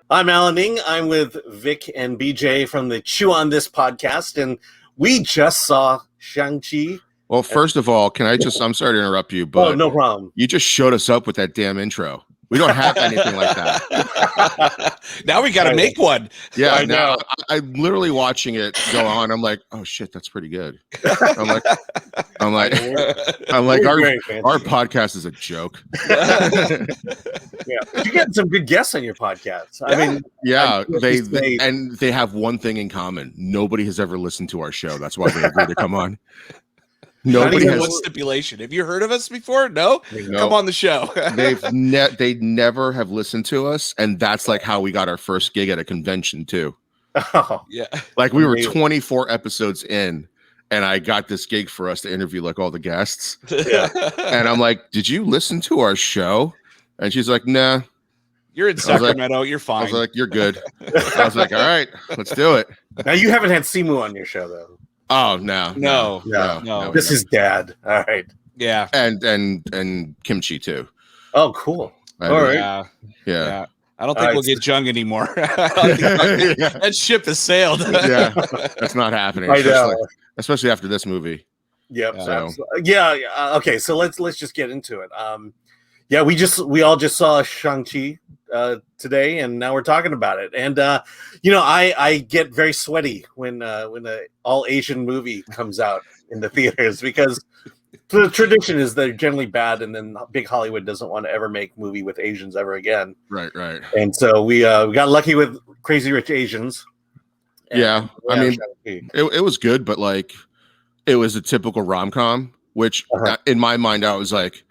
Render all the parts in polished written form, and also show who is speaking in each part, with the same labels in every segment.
Speaker 1: I'm Alan Ning. I'm with Vic and BJ from the Chew on This podcast, and we just saw Shang-Chi.
Speaker 2: Well, first of all, I'm sorry to interrupt you, but
Speaker 1: no problem.
Speaker 2: You just showed us up with that damn intro. We don't have anything like that.
Speaker 3: Now we got to make one.
Speaker 2: Yeah, I know. I'm literally watching it go on. I'm like, oh shit, that's pretty good. I'm like, our podcast is a joke.
Speaker 1: Yeah, you get some good guests on your podcast. I mean,
Speaker 2: yeah, they have one thing in common. Nobody has ever listened to our show. That's why they agreed to come on.
Speaker 3: Nobody has one stipulation. Have you heard of us before? No? Come on the show.
Speaker 2: They never have listened to us, and that's like how we got our first gig at a convention too.
Speaker 1: Oh,
Speaker 3: yeah.
Speaker 2: Like we were 24 episodes in, and I got this gig for us to interview like all the guests.
Speaker 1: Yeah.
Speaker 2: And I'm like, "Did you listen to our show?" And she's like, "Nah."
Speaker 3: You're in Sacramento. You're fine.
Speaker 2: I was like, "You're good." I was like, "All right, let's do it."
Speaker 1: Now you haven't had Simu on your show though.
Speaker 2: Oh no.
Speaker 1: This is Dad. All right.
Speaker 3: Yeah.
Speaker 2: And Kimchi too.
Speaker 1: Oh, cool.
Speaker 2: All
Speaker 3: right. Yeah. I don't think we'll get Jung anymore. That ship has sailed.
Speaker 2: Yeah, that's not happening.
Speaker 1: I know.
Speaker 2: Especially after this movie.
Speaker 1: Yep. Okay, so let's just get into it. We all just saw Shang-Chi today, and now we're talking about it. And I get very sweaty when an all Asian movie comes out in the theaters, because the tradition is they're generally bad, and then big Hollywood doesn't want to ever make movie with Asians ever again.
Speaker 2: Right.
Speaker 1: And so we got lucky with Crazy Rich Asians.
Speaker 2: Yeah, I mean, it was good, but like it was a typical rom-com, which in my mind I was like,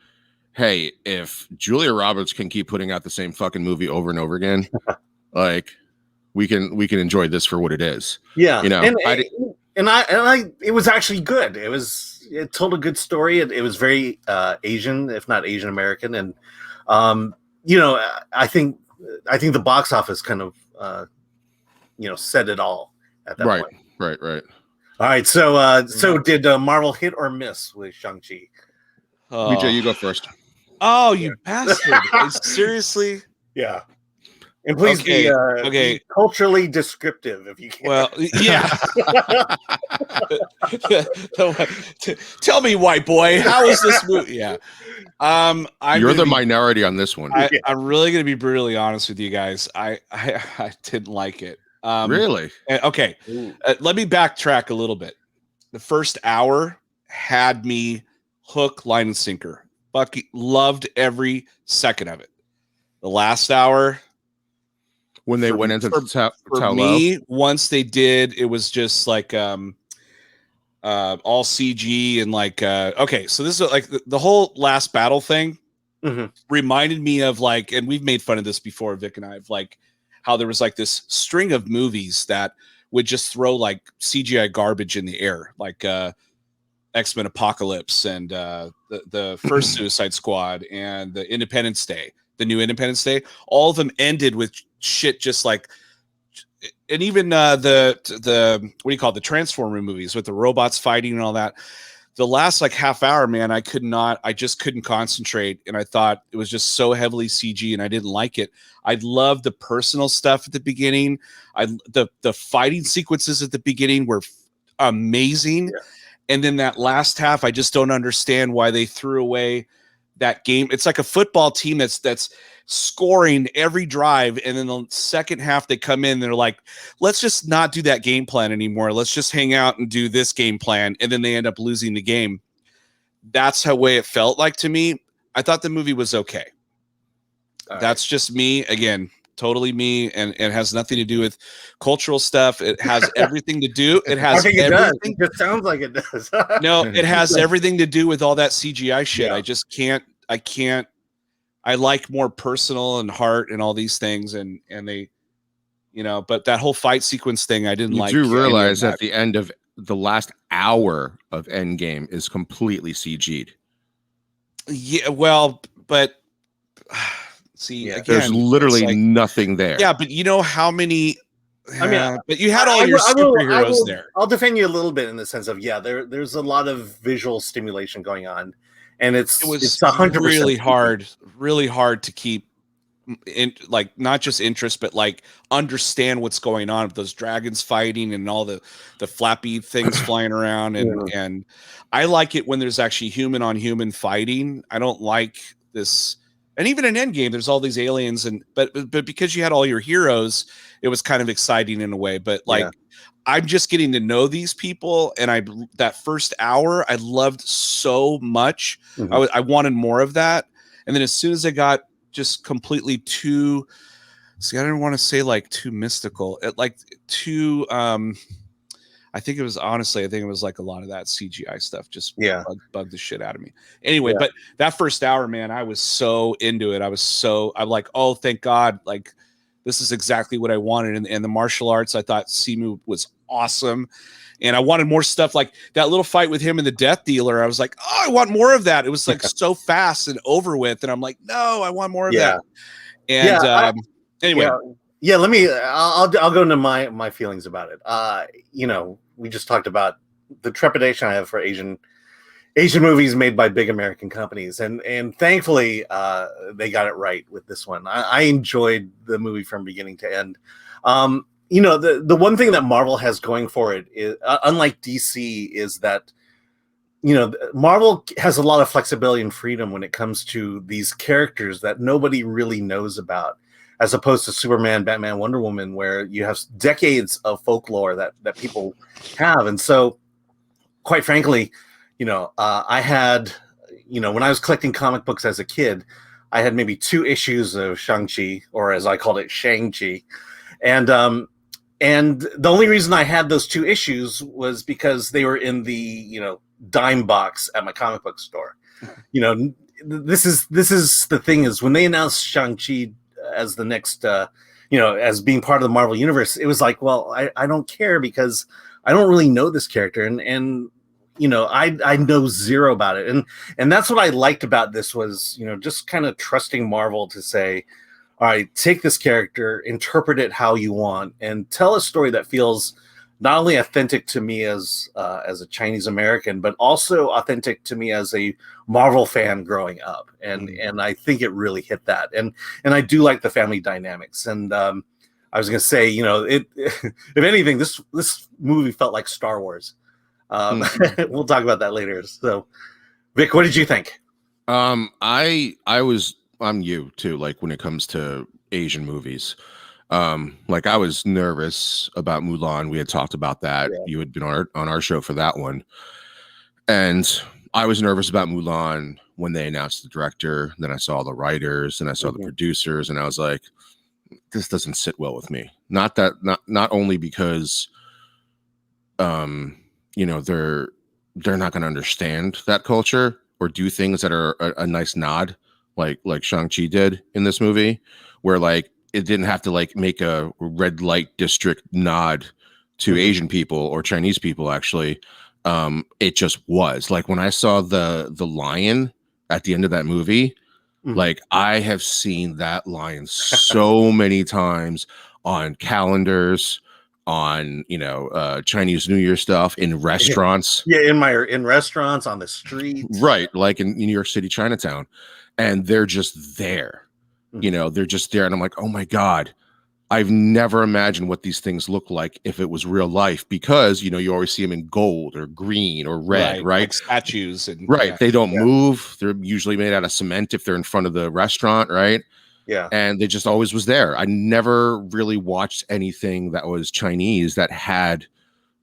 Speaker 2: hey, if Julia Roberts can keep putting out the same fucking movie over and over again, like we can enjoy this for what it is.
Speaker 1: Yeah,
Speaker 2: and
Speaker 1: it was actually good. It told a good story. It was very Asian, if not Asian American, and I think the box office kind of said it all at that point.
Speaker 2: Right.
Speaker 1: All right, so did Marvel hit or miss with Shang-Chi?
Speaker 2: BJ, you go first.
Speaker 3: Oh, you bastard. Seriously?
Speaker 1: Yeah. And please be culturally descriptive if you can.
Speaker 3: Well, yeah. Tell me, white boy, how is this movie? Yeah.
Speaker 2: You're the minority on this one.
Speaker 3: I'm really going to be brutally honest with you guys. I didn't like it.
Speaker 2: Really?
Speaker 3: Okay. Let me backtrack a little bit. The first hour had me hook, line, and sinker. Bucky loved every second of it. The last hour,
Speaker 2: when they went into
Speaker 3: for me, once they did, it was just like all CG and like okay. So this is like the whole last battle thing reminded me of like, and we've made fun of this before, Vic and I, of like how there was like this string of movies that would just throw like CGI garbage in the air, like X-Men Apocalypse and the first Suicide Squad and the Independence Day, the new Independence Day. All of them ended with shit just like, and even the what do you call it, the Transformer movies with the robots fighting and all that. The last like half hour, man, I just couldn't concentrate, and I thought it was just so heavily CG, and I didn't like it. I loved the personal stuff at the beginning. The fighting sequences at the beginning were amazing. Yeah. And then that last half, I just don't understand why they threw away that game. It's like a football team that's scoring every drive, and then the second half they come in, they're like, let's just not do that game plan anymore. Let's just hang out and do this game plan, and then they end up losing the game. That's how way it felt like to me. I thought the movie was okay. That's just me. Again, totally me, and it has nothing to do with cultural stuff. It has everything to do. It has.
Speaker 1: I think it does. It sounds like it does.
Speaker 3: No, it has everything to do with all that CGI shit. Yeah. I just can't. I like more personal and heart and all these things, and they, but that whole fight sequence thing, I didn't like.
Speaker 2: You do realize at the end of the last hour of Endgame is completely CG'd.
Speaker 3: Yeah, well, but. See, again,
Speaker 2: there's literally nothing there.
Speaker 3: Yeah, but you know how many? I mean, but you had all your superheroes there.
Speaker 1: I'll defend you a little bit in the sense of there's a lot of visual stimulation going on, and it's 100%
Speaker 3: really hard to keep like not just interest, but like understand what's going on with those dragons fighting and all the flappy things flying around. And I like it when there's actually human on human fighting. I don't like this. And even in Endgame, there's all these aliens, but because you had all your heroes, it was kind of exciting in a way. But like, I'm just getting to know these people, and that first hour I loved so much. I wanted more of that, and then as soon as I got just completely too, I didn't want to say like too mystical, like too. I think it was like a lot of that CGI stuff just bugged the shit out of me. Anyway, but that first hour, man, I was so into it. I'm like, oh, thank God. Like, this is exactly what I wanted. And the martial arts, I thought Simu was awesome. And I wanted more stuff like that little fight with him and the Death Dealer. I was like, oh, I want more of that. It was like so fast and over with. And I'm like, no, I want more of that. And anyway.
Speaker 1: Yeah, I'll go into my feelings about it. We just talked about the trepidation I have for Asian movies made by big American companies, and thankfully they got it right with this one. I enjoyed the movie from beginning to end. The one thing that Marvel has going for it is, unlike DC, is that Marvel has a lot of flexibility and freedom when it comes to these characters that nobody really knows about, as opposed to Superman, Batman, Wonder Woman, where you have decades of folklore that people have. And so, quite frankly, I had, when I was collecting comic books as a kid, I had maybe 2 issues of Shang-Chi, or as I called it, Shang-Chi. And the only reason I had those 2 issues was because they were in the, dime box at my comic book store. This is the thing, is when they announced Shang-Chi as the next, as being part of the Marvel universe, it was like, well, I don't care, because I don't really know this character, and I know zero about it, and that's what I liked about this was, just kind of trusting Marvel to say, all right, take this character, interpret it how you want, and tell a story that feels not only authentic to me as a Chinese American, but also authentic to me as a Marvel fan growing up. And I think it really hit that. And I do like the family dynamics. And I was going to say, if anything, this movie felt like Star Wars. We'll talk about that later. So, Vic, what did you think?
Speaker 2: I'm you too. Like, when it comes to Asian movies, like, I was nervous about Mulan. We had talked about that. Yeah. You had been on our show for that one, and I was nervous about Mulan when they announced the director. Then I saw the writers, and I saw the producers, and I was like, this doesn't sit well with me. Not only because, they're not going to understand that culture or do things that are a nice nod, like Shang-Chi did in this movie, where like it didn't have to like make a red light district nod to Asian people or Chinese people. Actually, it just was like, when I saw the lion at the end of that movie, like, I have seen that lion so many times on calendars, on Chinese New Year stuff, in restaurants.
Speaker 1: In restaurants, on the street,
Speaker 2: right? Like in New York City, Chinatown, and they're just there. They're just there, and I'm like, oh my God, I've never imagined what these things look like if it was real life, because you always see them in gold or green or red, right?
Speaker 3: Like statues, and
Speaker 2: they don't move. They're usually made out of cement if they're in front of the restaurant, right?
Speaker 1: Yeah.
Speaker 2: And they just always was there. I never really watched anything that was Chinese that had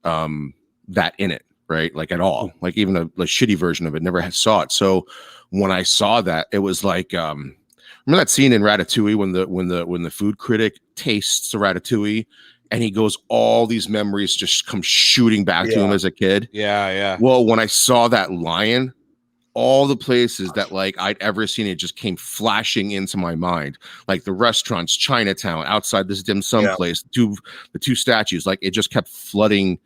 Speaker 2: that in it, right? Like, at all. Like, even a shitty version of it, never saw it. So when I saw that, it was like, remember that scene in Ratatouille when the food critic tastes the ratatouille, and he goes, all these memories just come shooting back to him as a kid.
Speaker 3: Yeah.
Speaker 2: Well, when I saw that lion, all the places that like I'd ever seen it just came flashing into my mind, like the restaurants, Chinatown, outside this dim sum place, the two statues, like it just kept flooding,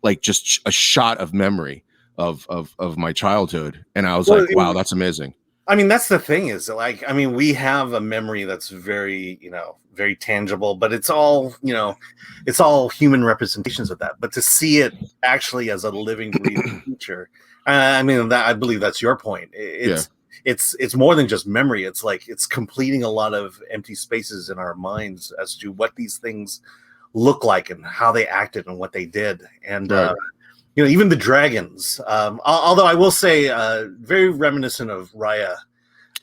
Speaker 2: like just a shot of memory of my childhood, and I was like, wow, that's amazing.
Speaker 1: I mean, that's the thing, is like, I mean, we have a memory that's very, very tangible, but it's all, it's all human representations of that. But to see it actually as a living, breathing creature, I mean, I believe that's your point. It's it's more than just memory. It's like it's completing a lot of empty spaces in our minds as to what these things look like and how they acted and what they did. And even the dragons. Although I will say, very reminiscent of Raya.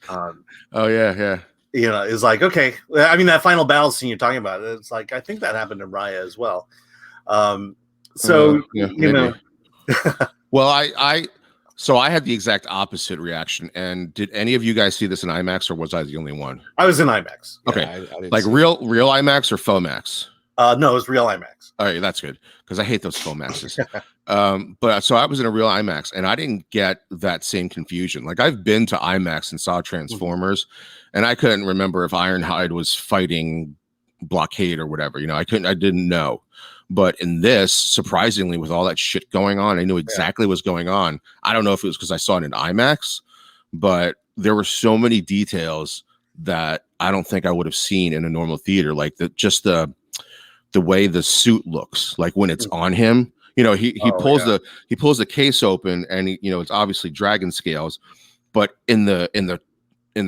Speaker 2: Oh yeah.
Speaker 1: Is like, okay. I mean, that final battle scene you're talking about, it's like, I think that happened in Raya as well. Well,
Speaker 2: I had the exact opposite reaction. And did any of you guys see this in IMAX, or was I the only one?
Speaker 1: I was in IMAX.
Speaker 2: Okay, I like real IMAX or FOMAX?
Speaker 1: No, it was real IMAX.
Speaker 2: All right, that's good because I hate those FOMAXs. But so I was in a real IMAX, and I didn't get that same confusion. Like, I've been to IMAX and saw Transformers, and I couldn't remember if Ironhide was fighting Blockade or whatever. I didn't know. But in this, surprisingly, with all that shit going on, I knew exactly what was going on. I don't know if it was because I saw it in IMAX, but there were so many details that I don't think I would have seen in a normal theater. Like the way the suit looks, like when it's on him. He pulls the case open, and it's obviously dragon scales, but in the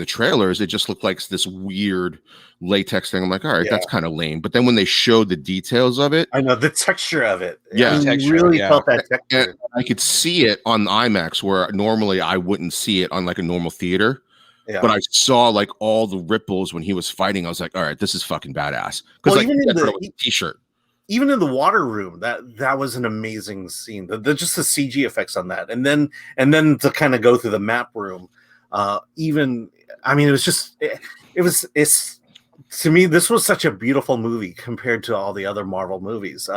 Speaker 2: trailers, it just looked like this weird latex thing. I'm like, all right, that's kind of lame. But then when they showed the details of it,
Speaker 1: I know the texture of it.
Speaker 2: Yeah,
Speaker 1: you really felt that texture.
Speaker 2: And I could see it on IMAX where normally I wouldn't see it on like a normal theater. Yeah. But I saw like all the ripples when he was fighting. I was like, all right, this is fucking badass. Because
Speaker 1: even in
Speaker 2: the t-shirt.
Speaker 1: Even in the water room, that was an amazing scene. Just the CG effects on that, and then to kind of go through the map room. It's to me, this was such a beautiful movie compared to all the other Marvel movies.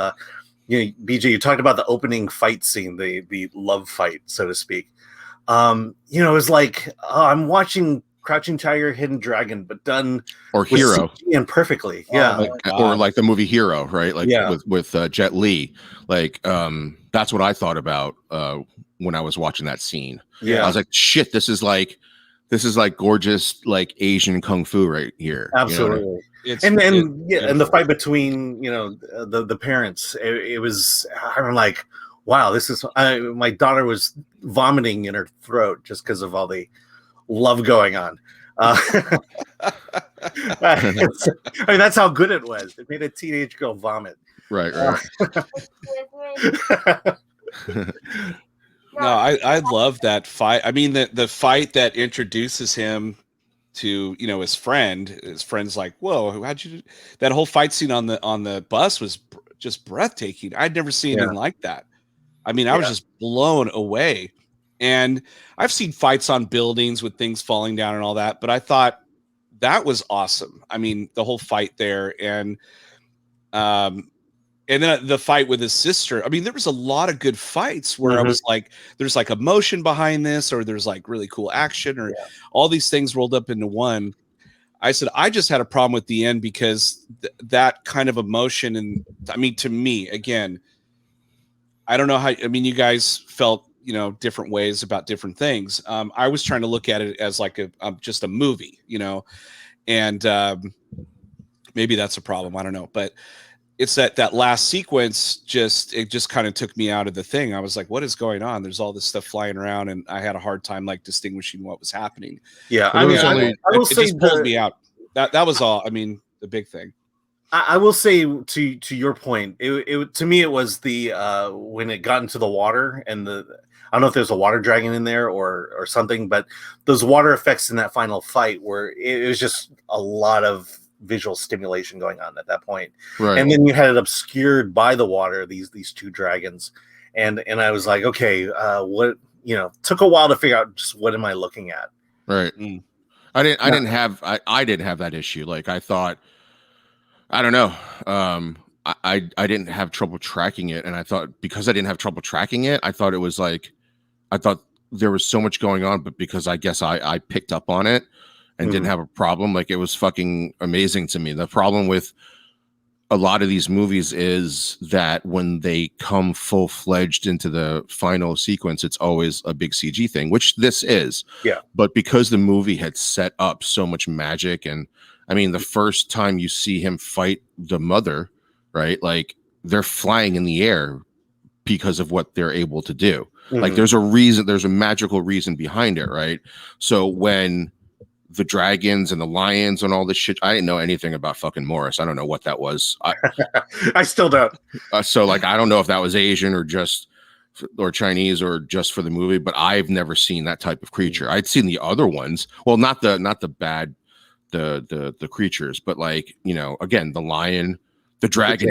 Speaker 1: BJ, you talked about the opening fight scene, the love fight, so to speak. It was like, I'm watching Crouching Tiger, Hidden Dragon, but done
Speaker 2: or Hero
Speaker 1: CG and perfectly. Yeah.
Speaker 2: Or like the movie Hero, right? Like with Jet Li. Like that's what I thought about when I was watching that scene.
Speaker 1: Yeah.
Speaker 2: I was like, shit, this is like gorgeous like Asian kung fu right here.
Speaker 1: Absolutely. And the fight between the parents, it was, I'm like, wow, this is my daughter was vomiting in her throat just because of all the love going on. I mean, that's how good it was. It made a teenage girl vomit.
Speaker 2: Right.
Speaker 3: No, I love that fight. I mean, the fight that introduces him to his friend. His friend's like, "Whoa, how'd you?" That whole fight scene on the bus was just breathtaking. I'd never seen anything like that. I mean, I was just blown away. And I've seen fights on buildings with things falling down and all that, but I thought that was awesome. I mean, the whole fight there, and then the fight with his sister. I mean, there was a lot of good fights where I was like, there's like emotion behind this, or there's like really cool action, or all these things rolled up into one. I said, I just had a problem with the end because that kind of emotion. And I mean, to me, again, I don't know how, I mean, you guys felt, different ways about different things. I was trying to look at it as like just a movie, and maybe that's a problem. I don't know, but it's that last sequence it just kind of took me out of the thing. I was like, what is going on? There's all this stuff flying around, and I had a hard time like distinguishing what was happening.
Speaker 1: Yeah.
Speaker 3: It just pulled me out. That was all. I mean, the big thing.
Speaker 1: I will say to your point, it to me, it was the when it got into the water and I don't know if there's a water dragon in there or something, but those water effects in that final fight where it was just a lot of visual stimulation going on at that point.
Speaker 2: Right.
Speaker 1: And then you had it obscured by the water, these two dragons. And I was like, okay, what, took a while to figure out just what am I looking at?
Speaker 2: Right. I didn't have that issue. Like I thought, I don't know. I didn't have trouble tracking it. And I thought because I didn't have trouble tracking it, I thought there was so much going on, but because I guess I picked up on it and didn't have a problem. Like it was fucking amazing to me. The problem with a lot of these movies is that when they come full-fledged into the final sequence, it's always a big CG thing, which this is.
Speaker 1: Yeah.
Speaker 2: But because the movie had set up so much magic, and I mean, the first time you see him fight the mother, right? Like they're flying in the air because of what they're able to do. Like there's a reason, there's a magical reason behind it, right? So when the dragons and the lions and all this shit, I didn't know anything about fucking Morris. I don't know what that was.
Speaker 1: I still don't.
Speaker 2: So like I don't know if that was Asian or just or Chinese or just for the movie, but I've never seen that type of creature. I'd seen the other ones. Well, not the bad the creatures, but like, you know, again, the lion, the dragon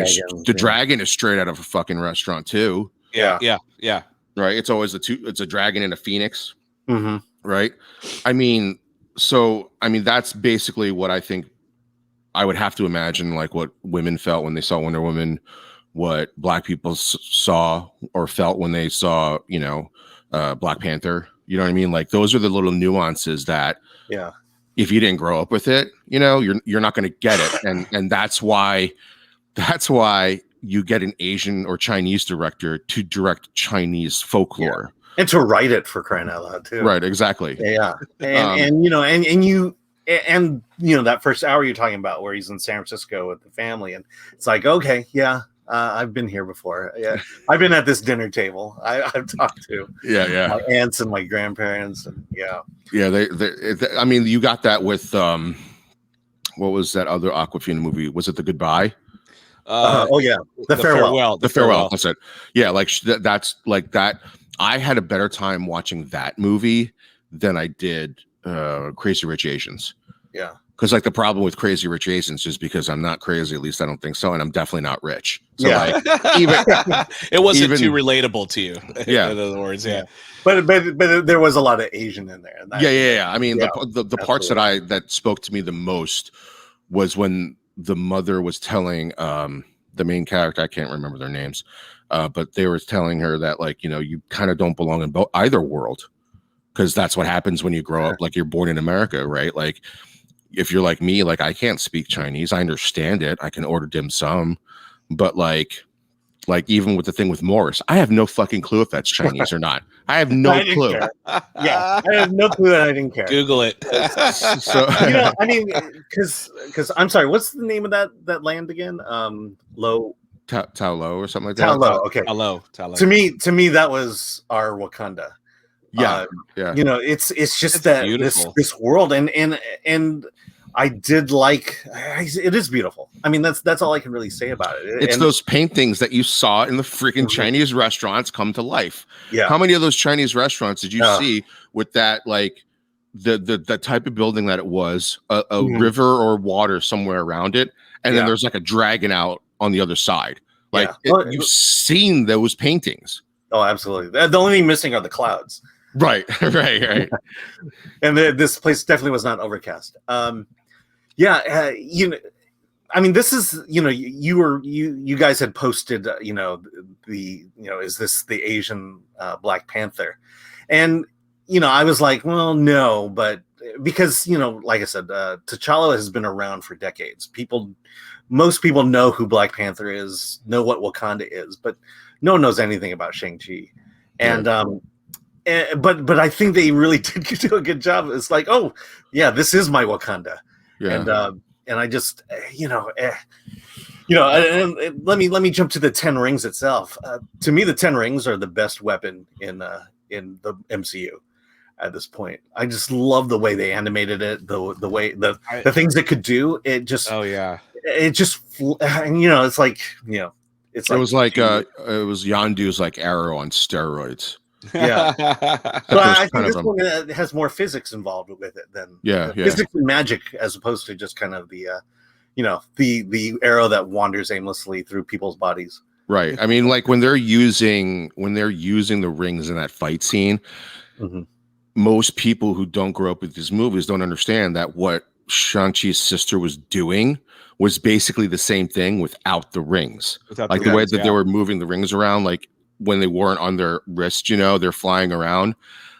Speaker 2: is straight out of a fucking restaurant too.
Speaker 3: Yeah.
Speaker 2: Right. It's always it's a dragon and a phoenix. Right. I mean, that's basically what I think I would have to imagine, like what women felt when they saw Wonder Woman, what black people saw or felt when they saw, you know, Black Panther. You know what I mean? Like those are the little nuances that, if you didn't grow up with it, you know, you're not going to get it. And that's why you get an Asian or Chinese director to direct Chinese folklore.
Speaker 1: And to write it, for crying out loud, too.
Speaker 2: Right, exactly.
Speaker 1: Yeah. And you know, and you know, that first hour you're talking about where he's in San Francisco with the family, and it's like, okay, yeah, I've been here before. Yeah, I've been at this dinner table. I've talked to my aunts and my grandparents, and
Speaker 2: they I mean, you got that with what was that other Awkwafina movie? Was it The Goodbye?
Speaker 1: The Farewell.
Speaker 2: The Farewell. That's it. Yeah, like that's like that. I had a better time watching that movie than I did Crazy Rich Asians.
Speaker 1: Yeah.
Speaker 2: Because like the problem with Crazy Rich Asians is because I'm not crazy, at least I don't think so, and I'm definitely not rich. So like even
Speaker 3: it wasn't too relatable to you.
Speaker 2: Yeah.
Speaker 3: In other words,
Speaker 1: But there was a lot of Asian in there.
Speaker 2: Yeah. I mean, the parts that spoke to me the most was when the mother was telling the main character, I can't remember their names, but they were telling her that, like, you know, you kind of don't belong in either world, because that's what happens when you grow up, like you're born in America, right? Like if you're like me, like I can't speak Chinese, I understand it, I can order dim sum, but like even with the thing with Morris, I have no fucking clue if that's Chinese or not. I have no clue.
Speaker 1: Yeah, I have no clue, and I didn't care.
Speaker 3: Google it.
Speaker 1: So you know, I mean, because I'm sorry, what's the name of that land again? Lo
Speaker 2: Tao or something like that.
Speaker 1: Tao Lo. Okay.
Speaker 3: Tao.
Speaker 1: To me, that was our Wakanda.
Speaker 2: Yeah.
Speaker 1: You know, it's just that this world, and I did like it is beautiful. I mean, that's all I can really say about it.
Speaker 2: It's those paintings that you saw in the freaking Chinese restaurants come to life.
Speaker 1: Yeah.
Speaker 2: How many of those Chinese restaurants did you see with that, like the type of building that it was, a river or water somewhere around it, and then there's like a dragon out on the other side. Like you've seen those paintings.
Speaker 1: Oh, absolutely. The only thing missing are the clouds.
Speaker 2: Right.
Speaker 1: And this place definitely was not overcast. You know, I mean, this is, you know, you guys had posted, you know, is this the Asian Black Panther? And, you know, I was like, well, no, but because, you know, like I said, T'Challa has been around for decades. Most people know who Black Panther is, know what Wakanda is, but no one knows anything about Shang-Chi. And, but I think they really did do a good job. It's like, oh yeah, this is my Wakanda. Yeah. And I just, and let me jump to the 10 Rings itself. To me, the 10 Rings are the best weapon in the MCU at this point. I just love the way they animated it, the way the things it could do. It just, it just, it's like, it's like,
Speaker 2: it was like it was Yondu's like arrow on steroids.
Speaker 1: Yeah, but I think this one has more physics involved with it than physics and magic, as opposed to just kind of the the arrow that wanders aimlessly through people's bodies.
Speaker 2: Right. I mean, like when they're using the rings in that fight scene, most people who don't grow up with these movies don't understand that what Shang-Chi's sister was doing was basically the same thing without the rings. Like the way that they were moving the rings around, like when they weren't on their wrist, they're flying around.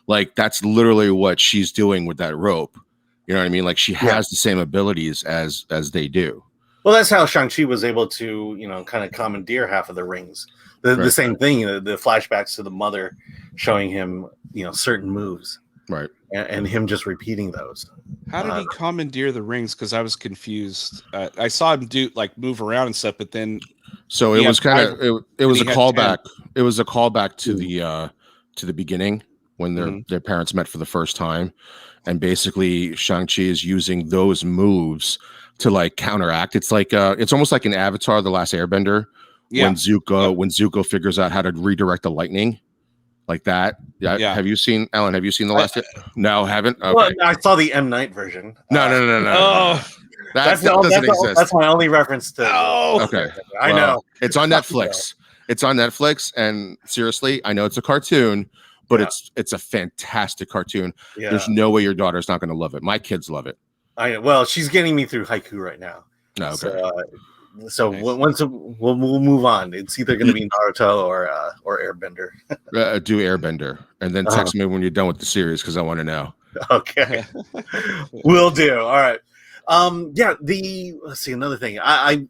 Speaker 2: Like that's literally what she's doing with that rope. You know what I mean? Like she has the same abilities as they do.
Speaker 1: Well, that's how Shang-Chi was able to, kind of commandeer half of the rings. The same thing, the flashbacks to the mother showing him, certain moves.
Speaker 2: Right.
Speaker 1: And him just repeating those.
Speaker 3: How did he commandeer the rings? Because I was confused. I saw him move around and stuff, but then
Speaker 2: it was kind of it was a callback. 10. It was a callback to to the beginning when their parents met for the first time, and basically Shang-Chi is using those moves to like counteract. It's like it's almost like an Avatar: The Last Airbender when Zuko figures out how to redirect the lightning. Like that. Yeah. Have you seen, Alan? Have you seen the last? No, haven't. Okay.
Speaker 1: Well, I saw the M Night version.
Speaker 2: No.
Speaker 3: Oh,
Speaker 2: that doesn't exist.
Speaker 1: That's my only reference to.
Speaker 3: Oh,
Speaker 2: okay.
Speaker 1: I know.
Speaker 2: It's on Netflix. It's on Netflix, and seriously, I know it's a cartoon, but it's a fantastic cartoon. Yeah. There's no way your daughter's not going to love it. My kids love it.
Speaker 1: Well, she's getting me through Haiku right now.
Speaker 2: No, okay.
Speaker 1: So
Speaker 2: nice.
Speaker 1: Once we'll move on. It's either going to be Naruto or Airbender.
Speaker 2: Do Airbender, and then text me when you're done with the series because I want to know.
Speaker 1: Okay, will do. All right. Let's see, another thing. I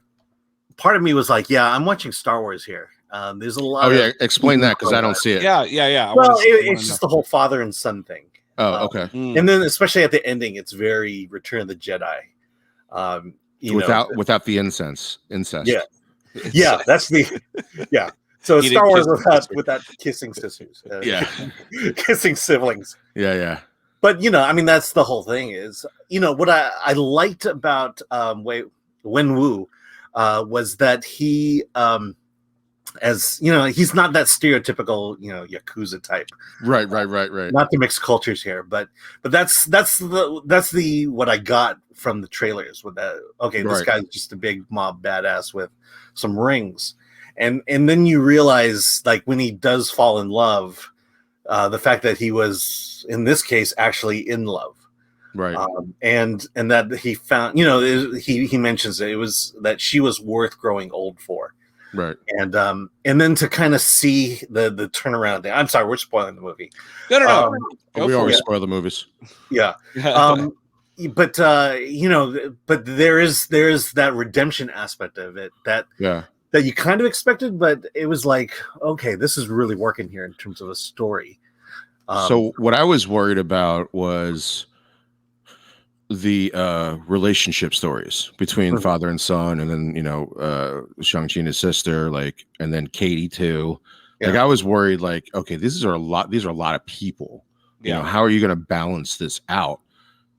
Speaker 1: part of me was like, I'm watching Star Wars here. There's a lot. Oh,
Speaker 2: explain that because I don't see it.
Speaker 3: Yeah.
Speaker 1: Well, it's just the whole father and son thing.
Speaker 2: Oh, okay.
Speaker 1: And then especially at the ending, it's very Return of the Jedi.
Speaker 2: Without the incest.
Speaker 1: Yeah, that's the So Star Wars with that kissing sisters. Kissing siblings.
Speaker 2: Yeah.
Speaker 1: But that's the whole thing. Is what I liked about Wenwu was that he he's not that stereotypical Yakuza type.
Speaker 2: Right.
Speaker 1: Not to mix cultures here, but that's the what I got from the trailers with that. Okay, this guy's just a big mob badass with some rings, and then you realize like when he does fall in love, the fact that he was in this case actually in love,
Speaker 2: right?
Speaker 1: And that he found he mentions it was that she was worth growing old for.
Speaker 2: Right.
Speaker 1: And then to kind of see the turnaround thing. I'm sorry, we're spoiling the movie.
Speaker 3: No.
Speaker 2: We always spoil the movies.
Speaker 1: Yeah. But there is that redemption aspect of it that you kind of expected, but it was like, okay, this is really working here in terms of a story.
Speaker 2: So what I was worried about was the relationship stories between father and son, and then Shang-Chi and his sister, like, and then Katie too. Like, I was worried, like, okay, these are a lot of people. How are you going to balance this out?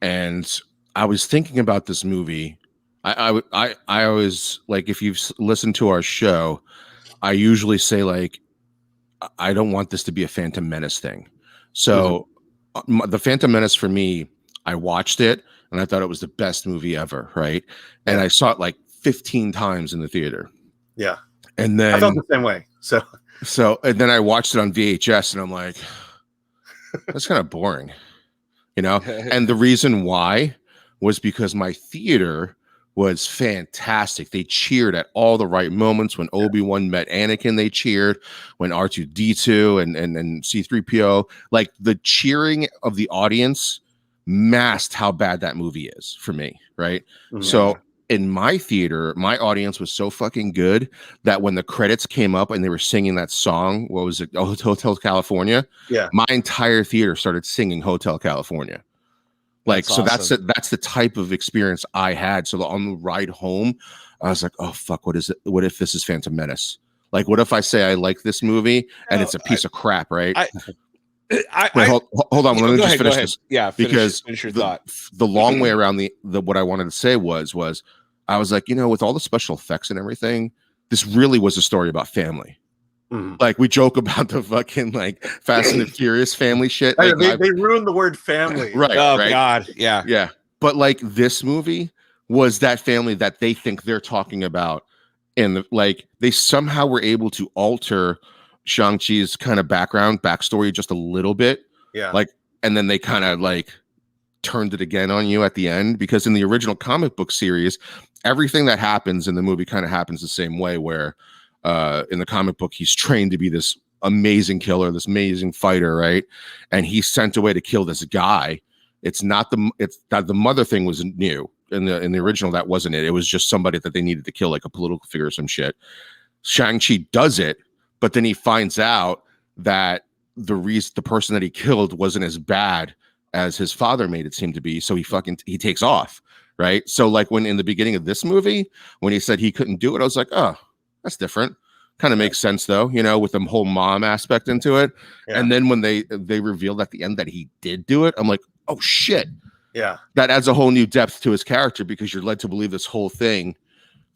Speaker 2: And I was thinking about this movie. I always, like, if you've listened to our show, I usually say, like, I don't want this to be a Phantom Menace thing. So the Phantom Menace, for me, I watched it and I thought it was the best movie ever, right? And I saw it like 15 times in the theater.
Speaker 1: Yeah.
Speaker 2: And then
Speaker 1: I felt the same way. So
Speaker 2: and then I watched it on VHS and I'm like, that's kind of boring, And the reason why was because my theater was fantastic. They cheered at all the right moments. When Obi-Wan met Anakin, they cheered. When R2-D2 and C-3PO, like, the cheering of the audience masked how bad that movie is for me, right? Mm-hmm. So in my theater, my audience was so fucking good that when the credits came up and they were singing that song, what was it, Hotel California?
Speaker 1: Yeah,
Speaker 2: my entire theater started singing Hotel California. Like, that's awesome. That's the type of experience I had. So on the ride home, I was like, oh fuck, what is it? What if this is Phantom Menace? Like, what if I say I like this movie and it's a piece of crap, right? Wait, hold on. Let me just finish this.
Speaker 3: Yeah,
Speaker 2: because
Speaker 3: finish your thought.
Speaker 2: The long way around the what I wanted to say was I was like, with all the special effects and everything, this really was a story about family. Mm. Like, we joke about the fucking like Fast and the Furious family shit. Like,
Speaker 1: they ruined the word family.
Speaker 2: Right.
Speaker 3: Oh
Speaker 2: right?
Speaker 3: God. Yeah.
Speaker 2: Yeah. But like, this movie was that family that they think they're talking about. And like, they somehow were able to alter Shang-Chi's kind of backstory just a little bit.
Speaker 1: Yeah.
Speaker 2: Like, and then they kind of like turned it again on you at the end, because in the original comic book series, everything that happens in the movie kind of happens the same way, where in the comic book, he's trained to be this amazing killer, this amazing fighter, right? And he's sent away to kill this guy. It's not the mother thing was new in the original. That wasn't it. It was just somebody that they needed to kill, like a political figure or some shit. Shang-Chi does it, but then he finds out that the person that he killed wasn't as bad as his father made it seem to be. So he takes off, right? So like, when in the beginning of this movie, when he said he couldn't do it, I was like, oh, that's different. Kind of makes sense though, you know, with the whole mom aspect into it.
Speaker 1: Yeah.
Speaker 2: And then when they revealed at the end that he did do it, I'm like, oh shit.
Speaker 1: Yeah.
Speaker 2: That adds a whole new depth to his character, because you're led to believe this whole thing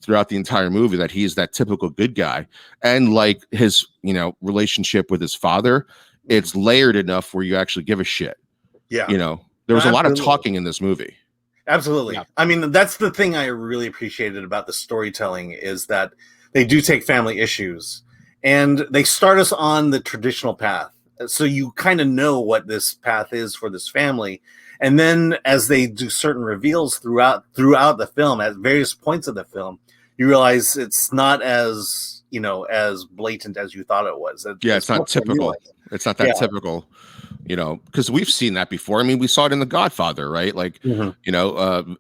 Speaker 2: throughout the entire movie that he's that typical good guy. And like his, you know, relationship with his father, it's layered enough where you actually give a shit.
Speaker 1: Yeah.
Speaker 2: You know, there was a lot of talking in this movie.
Speaker 1: Absolutely. Yeah. I mean, that's the thing I really appreciated about the storytelling, is that they do take family issues and they start us on the traditional path. So you kind of know what this path is for this family. And then as they do certain reveals throughout the film, at various points of the film, you realize it's not as, you know, as blatant as you thought it was.
Speaker 2: It's not typical. It's not that typical, you know, because we've seen that before. I mean, we saw it in The Godfather, right? Like, you know,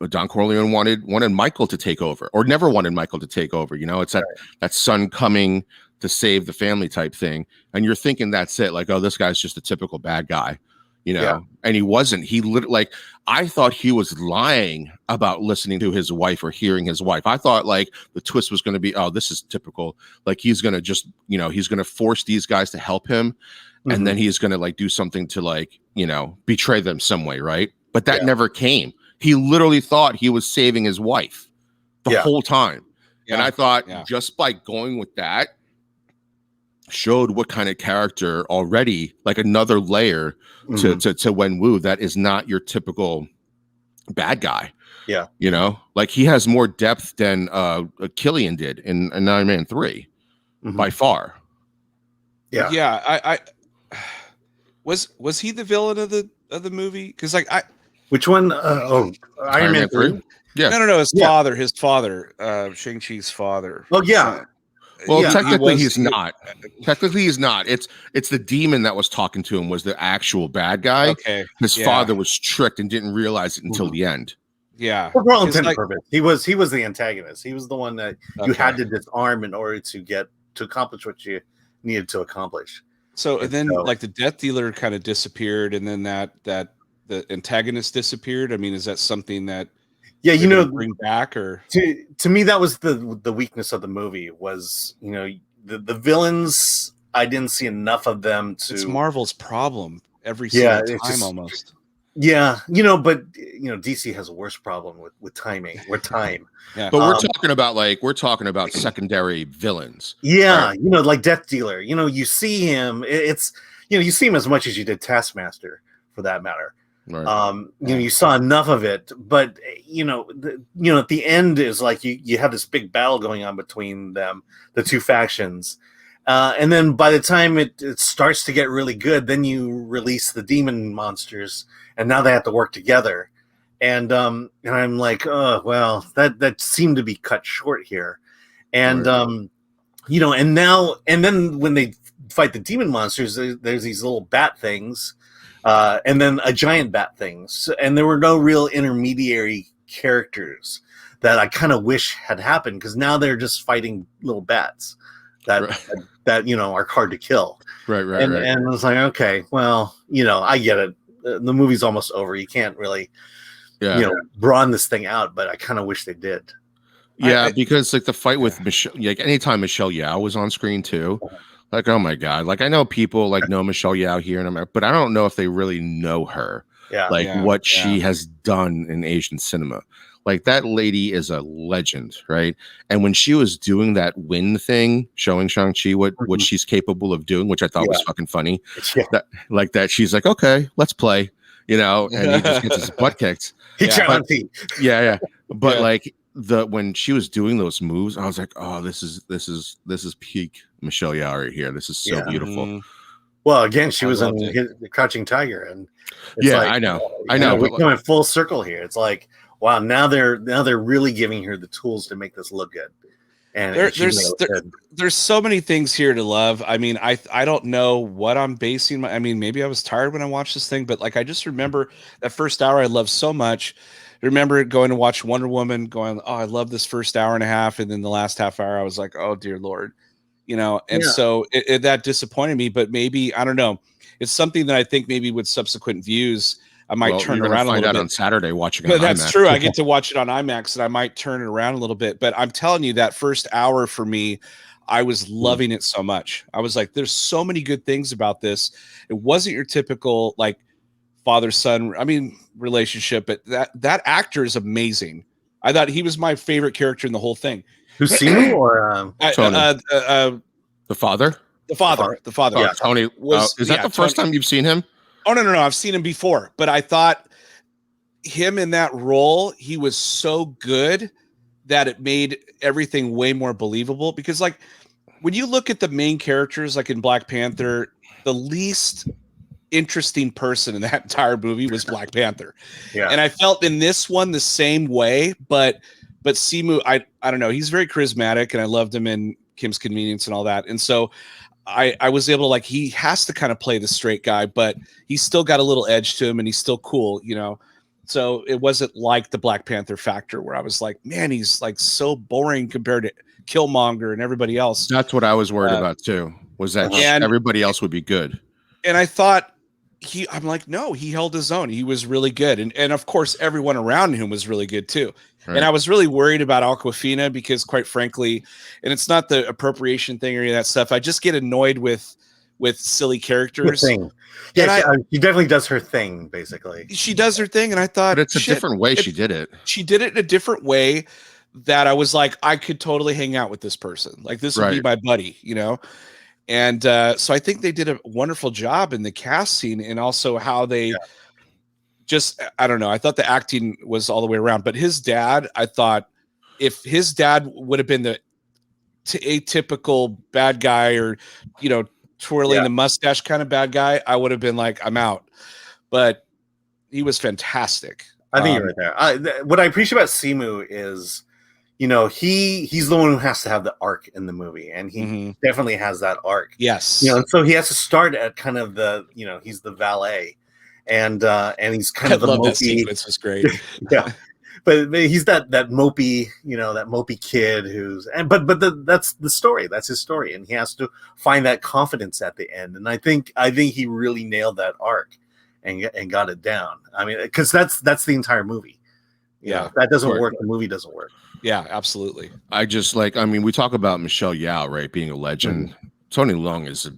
Speaker 2: Don Corleone wanted Michael to take over, or never wanted Michael to take over. You know, it's that son coming to save the family type thing. And you're thinking that's it. Like, oh, this guy's just a typical bad guy, you know, and he wasn't. He like, I thought he was lying about listening to his wife or hearing his wife. I thought like the twist was going to be, oh, this is typical. Like he's going to just, you know, he's going to force these guys to help him. And then he's going to like do something to like, you know, betray them some way. Right. But that never came. He literally thought he was saving his wife the whole time. And I thought just by going with that showed what kind of character already, like another layer to Wen Wu that is not your typical bad guy. Yeah. You know, like he has more depth than Killian did in Iron Man 3 by far.
Speaker 3: Yeah. Yeah. I was he the villain of the movie? Because like
Speaker 1: which one? Iron Man 3?
Speaker 3: Yeah. No. His father, Shang-Chi's father.
Speaker 1: Oh yeah.
Speaker 2: Well, technically he's not. Technically he's not. It's the demon that was talking to him was the actual bad guy.
Speaker 3: Okay.
Speaker 2: His father was tricked and didn't realize it until the end.
Speaker 3: Yeah.
Speaker 1: For all intent and purpose, he was the antagonist. He was the one that you had to disarm in order to accomplish what you needed to accomplish.
Speaker 3: So then like the Death Dealer kind of disappeared, and then that the antagonist disappeared. I mean, is that something that
Speaker 1: you know,
Speaker 3: bring back? Or
Speaker 1: to me that was the weakness of the movie was, you know, the villains. I didn't see enough of them to.
Speaker 3: It's Marvel's problem every single time almost.
Speaker 1: Yeah, you know, but you know, DC has a worse problem with timing. With time.
Speaker 2: Yeah. But we're talking about secondary villains.
Speaker 1: Yeah, right? You know, like Death Dealer. You know, you see him. It's, you know, you see him as much as you did Taskmaster, for that matter. Right. You know, you saw enough of it, but you know, at the end is like you have this big battle going on between them, the two factions, and then by the time it starts to get really good, then you release the demon monsters, and now they have to work together, and I'm like, oh well, that seemed to be cut short here, and you know, and then when they fight the demon monsters, there's these little bat things. And then a giant bat things, and there were no real intermediary characters that I kind of wish had happened, because now they're just fighting little bats that you know are hard to kill. Right. And I was like, okay, well, you know, I get it. The movie's almost over. You can't really, you know, broaden this thing out, but I kind of wish they did.
Speaker 2: Yeah, because like the fight with Michelle, like anytime Michelle Yeoh was on screen too. Like, oh my God. Like, I know people like know Michelle Yeoh here in America, but I don't know if they really know her. Yeah. Like what she has done in Asian cinema. Like that lady is a legend, right? And when she was doing that wind thing, showing Shang-Chi what she's capable of doing, which I thought was fucking funny. That she's like, okay, let's play, you know, and he just gets his butt kicked. But like when she was doing those moves, I was like, oh, this is peak Michelle Yeoh right here. This is so beautiful.
Speaker 1: Well, again, she was in the Crouching Tiger, and like,
Speaker 2: I know.
Speaker 1: We're coming full circle here. It's like, wow, now they're really giving her the tools to make this look good. And
Speaker 3: there's so many things here to love. I mean, I don't know what I'm basing I mean, maybe I was tired when I watched this thing, but like I just remember that first hour I loved so much. I remember going to watch Wonder Woman, going, oh, I love this first hour and a half, and then the last half hour I was like, oh dear Lord, you know. And so that disappointed me. But maybe, I don't know, it's something that I think maybe with subsequent views I might turn around a little bit on
Speaker 2: Saturday watching it on
Speaker 3: that's
Speaker 2: IMAX.
Speaker 3: True. I get to watch it on IMAX, and I might turn it around a little bit. But I'm telling you, that first hour for me, I was loving it so much. I was like, there's so many good things about this. It wasn't your typical like father-son, relationship, but that actor is amazing. I thought he was my favorite character in the whole thing.
Speaker 1: Who's Simu or
Speaker 2: Tony? The father?
Speaker 3: The father.
Speaker 2: Yeah, Tony. Is that the first time you've seen him?
Speaker 3: Oh, no. I've seen him before, but I thought him in that role, he was so good that it made everything way more believable. Because like when you look at the main characters, like in Black Panther, the least interesting person in that entire movie was Black Panther. Yeah. And I felt in this one the same way, but Simu, I don't know, he's very charismatic and I loved him in Kim's Convenience and all that. And so I was able to like, he has to kind of play the straight guy, but he's still got a little edge to him and he's still cool, you know? So it wasn't like the Black Panther factor where I was like, man, he's like so boring compared to Killmonger and everybody else.
Speaker 2: That's what I was worried about too, was that everybody else would be good.
Speaker 3: And I thought I'm like, no, he held his own. He was really good. And of course, everyone around him was really good too. Right. And I was really worried about Awkwafina because quite frankly, and it's not the appropriation thing or any of that stuff. I just get annoyed with silly characters.
Speaker 1: Yeah, she definitely does her thing, basically.
Speaker 3: She does her thing. And I thought,
Speaker 2: but it's a different way she did it.
Speaker 3: She did it in a different way that I was like, I could totally hang out with this person. Like this would be my buddy, you know? And so I think they did a wonderful job in the cast scene and also how they just, I don't know. I thought the acting was all the way around, but his dad, I thought if his dad would have been the atypical bad guy or, you know, twirling the mustache kind of bad guy, I would have been like, I'm out. But he was fantastic.
Speaker 1: I think you're right there. What I appreciate about Simu is, you know, he's the one who has to have the arc in the movie, and he definitely has that arc.
Speaker 3: Yes,
Speaker 1: you know, and so he has to start at kind of the, you know, he's the valet, and he's kind of the mopey.
Speaker 3: That sequence was great.
Speaker 1: Yeah, but he's that mopey, you know, that mopey kid who's that's the story. That's his story, and he has to find that confidence at the end. And I think he really nailed that arc and got it down. I mean, because that's the entire movie. Yeah, if that doesn't work, the movie doesn't work.
Speaker 3: Yeah, absolutely.
Speaker 2: I just like, I mean, we talk about Michelle Yeoh, right, being a legend. Tony Leung is a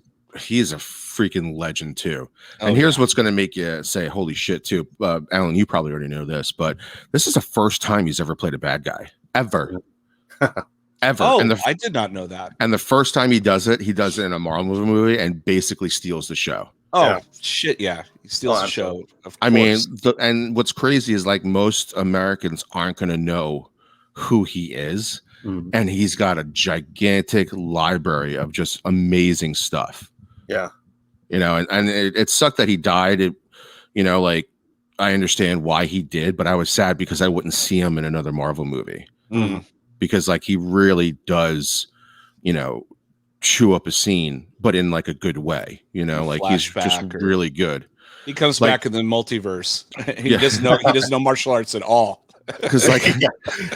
Speaker 2: freaking legend too. And here's what's going to make you say, holy shit too. Alan, you probably already know this, but this is the first time he's ever played a bad guy ever. Ever.
Speaker 3: Oh, I did not know that.
Speaker 2: And the first time he does it in a Marvel movie and basically steals the show.
Speaker 3: Oh shit! Yeah, he steals the show. Of course.
Speaker 2: I mean, and what's crazy is like most Americans aren't going to know who he is, and he's got a gigantic library of just amazing stuff.
Speaker 1: Yeah,
Speaker 2: you know, and it sucked that he died. It, you know, like I understand why he did, but I was sad because I wouldn't see him in another Marvel movie because like he really does, you know, chew up a scene, but in like a good way, you know, like he's just really good.
Speaker 3: He comes back in the multiverse. He doesn't know martial arts at all.
Speaker 2: Because like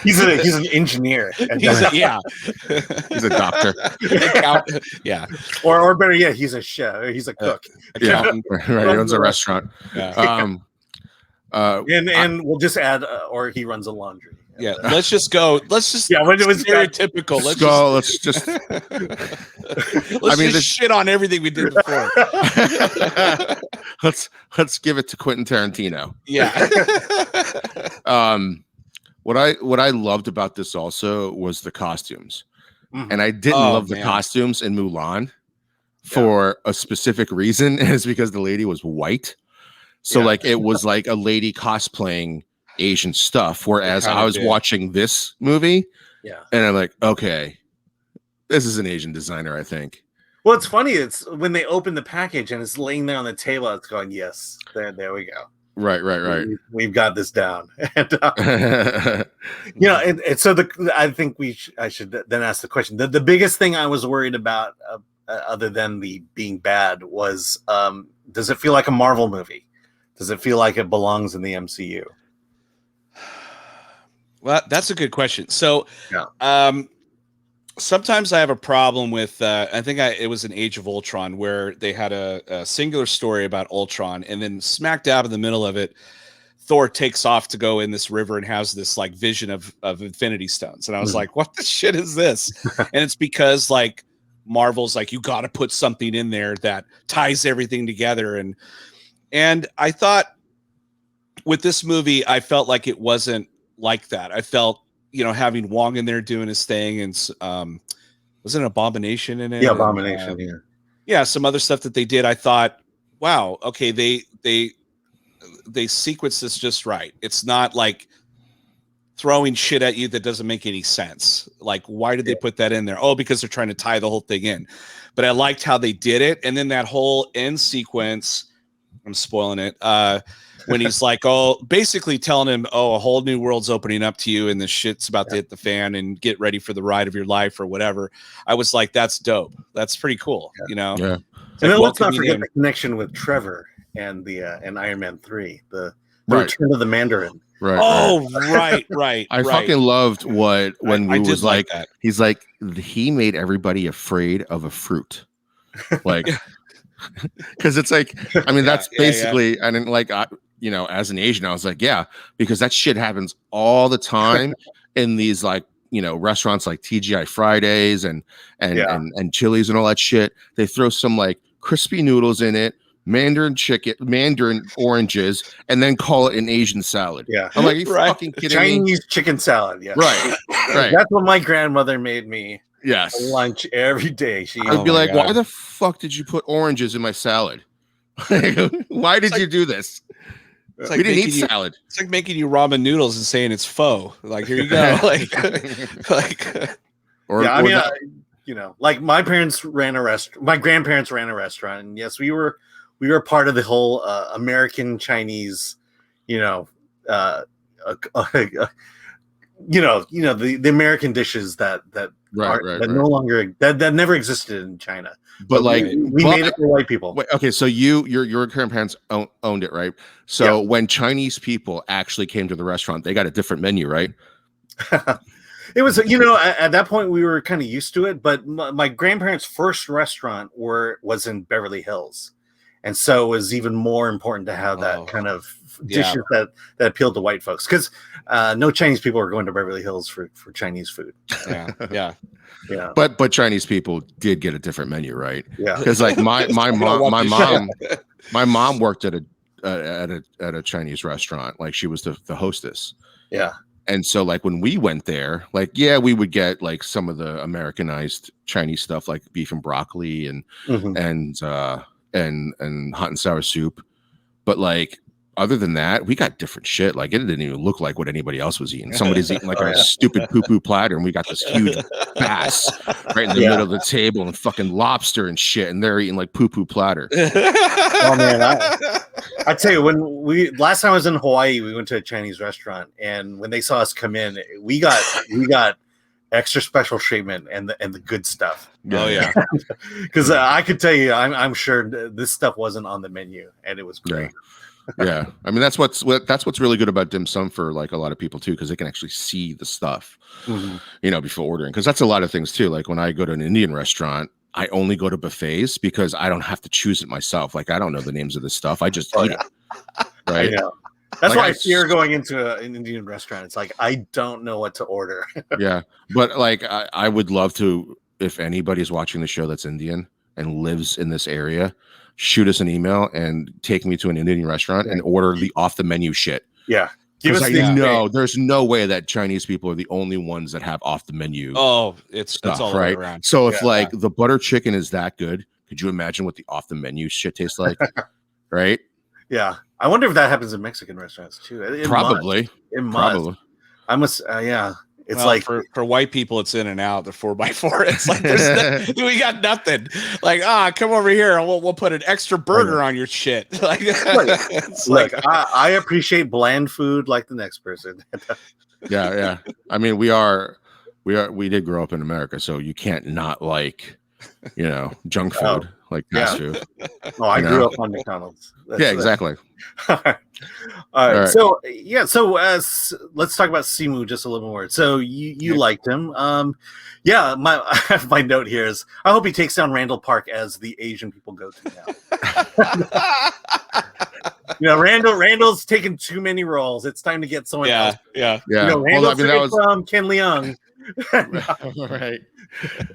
Speaker 1: he's an engineer.
Speaker 2: He's a doctor.
Speaker 3: Yeah.
Speaker 1: Or better yet, he's a chef. He's a cook.
Speaker 2: Right. He owns a restaurant.
Speaker 3: Yeah.
Speaker 1: And we'll just add, or he runs a laundry.
Speaker 3: Yeah, let's just go. Let's just
Speaker 1: when it was
Speaker 3: stereotypical.
Speaker 2: Let's just
Speaker 3: shit on everything we did before.
Speaker 2: let's give it to Quentin Tarantino.
Speaker 3: Yeah.
Speaker 2: What I loved about this also was the costumes, and I didn't love the costumes in Mulan for a specific reason, and it's because the lady was white. So like it was like a lady cosplaying Asian stuff, whereas I was watching this movie and I'm like, okay, this is an Asian designer, I think.
Speaker 1: Well, it's funny, it's when they open the package and it's laying there on the table, it's going, yes, there we go.
Speaker 2: Right.
Speaker 1: We've got this down. And you know, and so I think I should then ask the question. The biggest thing I was worried about other than the being bad was does it feel like a Marvel movie? Does it feel like it belongs in the MCU?
Speaker 3: Well, that's a good question. So, sometimes I have a problem with. I think it was an Age of Ultron where they had a singular story about Ultron, and then smack dab in the middle of it, Thor takes off to go in this river and has this like vision of Infinity Stones. And I was like, what the shit is this? And it's because like Marvel's like, you got to put something in there that ties everything together. And I thought with this movie, I felt like it wasn't like that. I felt, you know, having Wong in there doing his thing, and was it an Abomination in it?
Speaker 1: Yeah, Abomination.
Speaker 3: Yeah, some other stuff that they did. I thought, wow, okay, they sequenced this just right. It's not like throwing shit at you that doesn't make any sense. Like, why did they put that in there? Oh, because they're trying to tie the whole thing in. But I liked how they did it. And then that whole end sequence, I'm spoiling it, when he's like, oh, basically telling him, oh, a whole new world's opening up to you and the shit's about to hit the fan and get ready for the ride of your life or whatever. I was like, that's dope. That's pretty cool. You know?
Speaker 2: Yeah.
Speaker 1: And then let's not forget the connection with Trevor and the and Iron Man 3, the return of the Mandarin.
Speaker 2: Right.
Speaker 3: Oh, right.
Speaker 2: I fucking loved when Wu was like that. He's like, he made everybody afraid of a fruit. Like, because it's like, I mean, that's basically, I didn't like, you know, as an Asian, I was like, yeah, because that shit happens all the time in these like, you know, restaurants like TGI Fridays and Chili's and all that shit. They throw some like crispy noodles in it, Mandarin oranges, and then call it an Asian salad.
Speaker 1: Yeah.
Speaker 2: I'm like, you fucking kidding me?
Speaker 1: Chinese chicken salad. Yeah.
Speaker 2: Right.
Speaker 1: That's what my grandmother made me.
Speaker 2: Yes.
Speaker 1: For lunch every day.
Speaker 2: I'd be like, why the fuck did you put oranges in my salad? Why did you do this?
Speaker 3: It's like
Speaker 2: we didn't eat salad.
Speaker 3: It's like making you ramen noodles and saying it's pho. Like, here you go.
Speaker 1: You know, like my parents ran a restaurant. My grandparents ran a restaurant, and yes, we were part of the whole American Chinese, the American dishes that no longer that never existed in China. But like we made it for white people.
Speaker 2: Wait, okay, so your grandparents owned it, right? So when Chinese people actually came to the restaurant, they got a different menu, right?
Speaker 1: It was, at that point we were kind of used to it. But my grandparents' first restaurant was in Beverly Hills, and so it was even more important to have that kind of dishes that appealed to white folks, because no Chinese people are going to Beverly Hills for Chinese food.
Speaker 3: Yeah.
Speaker 2: But Chinese people did get a different menu, right?
Speaker 1: Yeah.
Speaker 2: Because like my mom worked at a Chinese restaurant. Like she was the hostess.
Speaker 1: Yeah.
Speaker 2: And so like when we went there, like we would get like some of the Americanized Chinese stuff, like beef and broccoli and hot and sour soup. But like other than that, we got different shit. Like it didn't even look like what anybody else was eating. Somebody's eating like a stupid poo-poo platter, and we got this huge bass right in the middle of the table, and fucking lobster and shit, and they're eating like poo-poo platter.
Speaker 1: Oh man, I tell you, when last time I was in Hawaii, we went to a Chinese restaurant, and when they saw us come in, we got extra special treatment and the good stuff.
Speaker 3: Oh yeah,
Speaker 1: because I could tell you, I'm sure this stuff wasn't on the menu, and it was great.
Speaker 2: Yeah, I mean that's what's really good about dim sum for like a lot of people too, because they can actually see the stuff, before ordering. Because that's a lot of things too. Like when I go to an Indian restaurant, I only go to buffets because I don't have to choose it myself. Like I don't know the names of this stuff. I just eat it. Right.
Speaker 1: That's why I fear going into an Indian restaurant. It's like I don't know what to order.
Speaker 2: Yeah, but like I would love to, if anybody's watching the show that's Indian and lives in this area, shoot us an email and take me to an Indian restaurant and order the off the menu shit.
Speaker 1: Yeah.
Speaker 2: Because there's no way that Chinese people are the only ones that have off the menu.
Speaker 3: Oh, it's all
Speaker 2: right
Speaker 3: around.
Speaker 2: So if like the butter chicken is that good, could you imagine what the off the menu shit tastes like? Right?
Speaker 1: Yeah. I wonder if that happens in Mexican restaurants too.
Speaker 2: Probably.
Speaker 1: It must.
Speaker 2: Probably.
Speaker 1: I must. It's like
Speaker 3: for white people, it's in and out. The 4x4. It's like we got nothing. Like come over here. We'll put an extra burger on your shit. Like,
Speaker 1: I appreciate bland food like the next person.
Speaker 2: Yeah. I mean, we did grow up in America, so you can't not like, junk food, like fast food.
Speaker 1: Oh, I grew up on McDonald's.
Speaker 2: Exactly.
Speaker 1: All right. So let's talk about Simu just a little more. So you liked him. My note here is I hope he takes down Randall Park as the Asian people go to now. Randall's taken too many roles. It's time to get someone else.
Speaker 3: Yeah.
Speaker 1: Randall that was from Ken Leung.
Speaker 2: Right.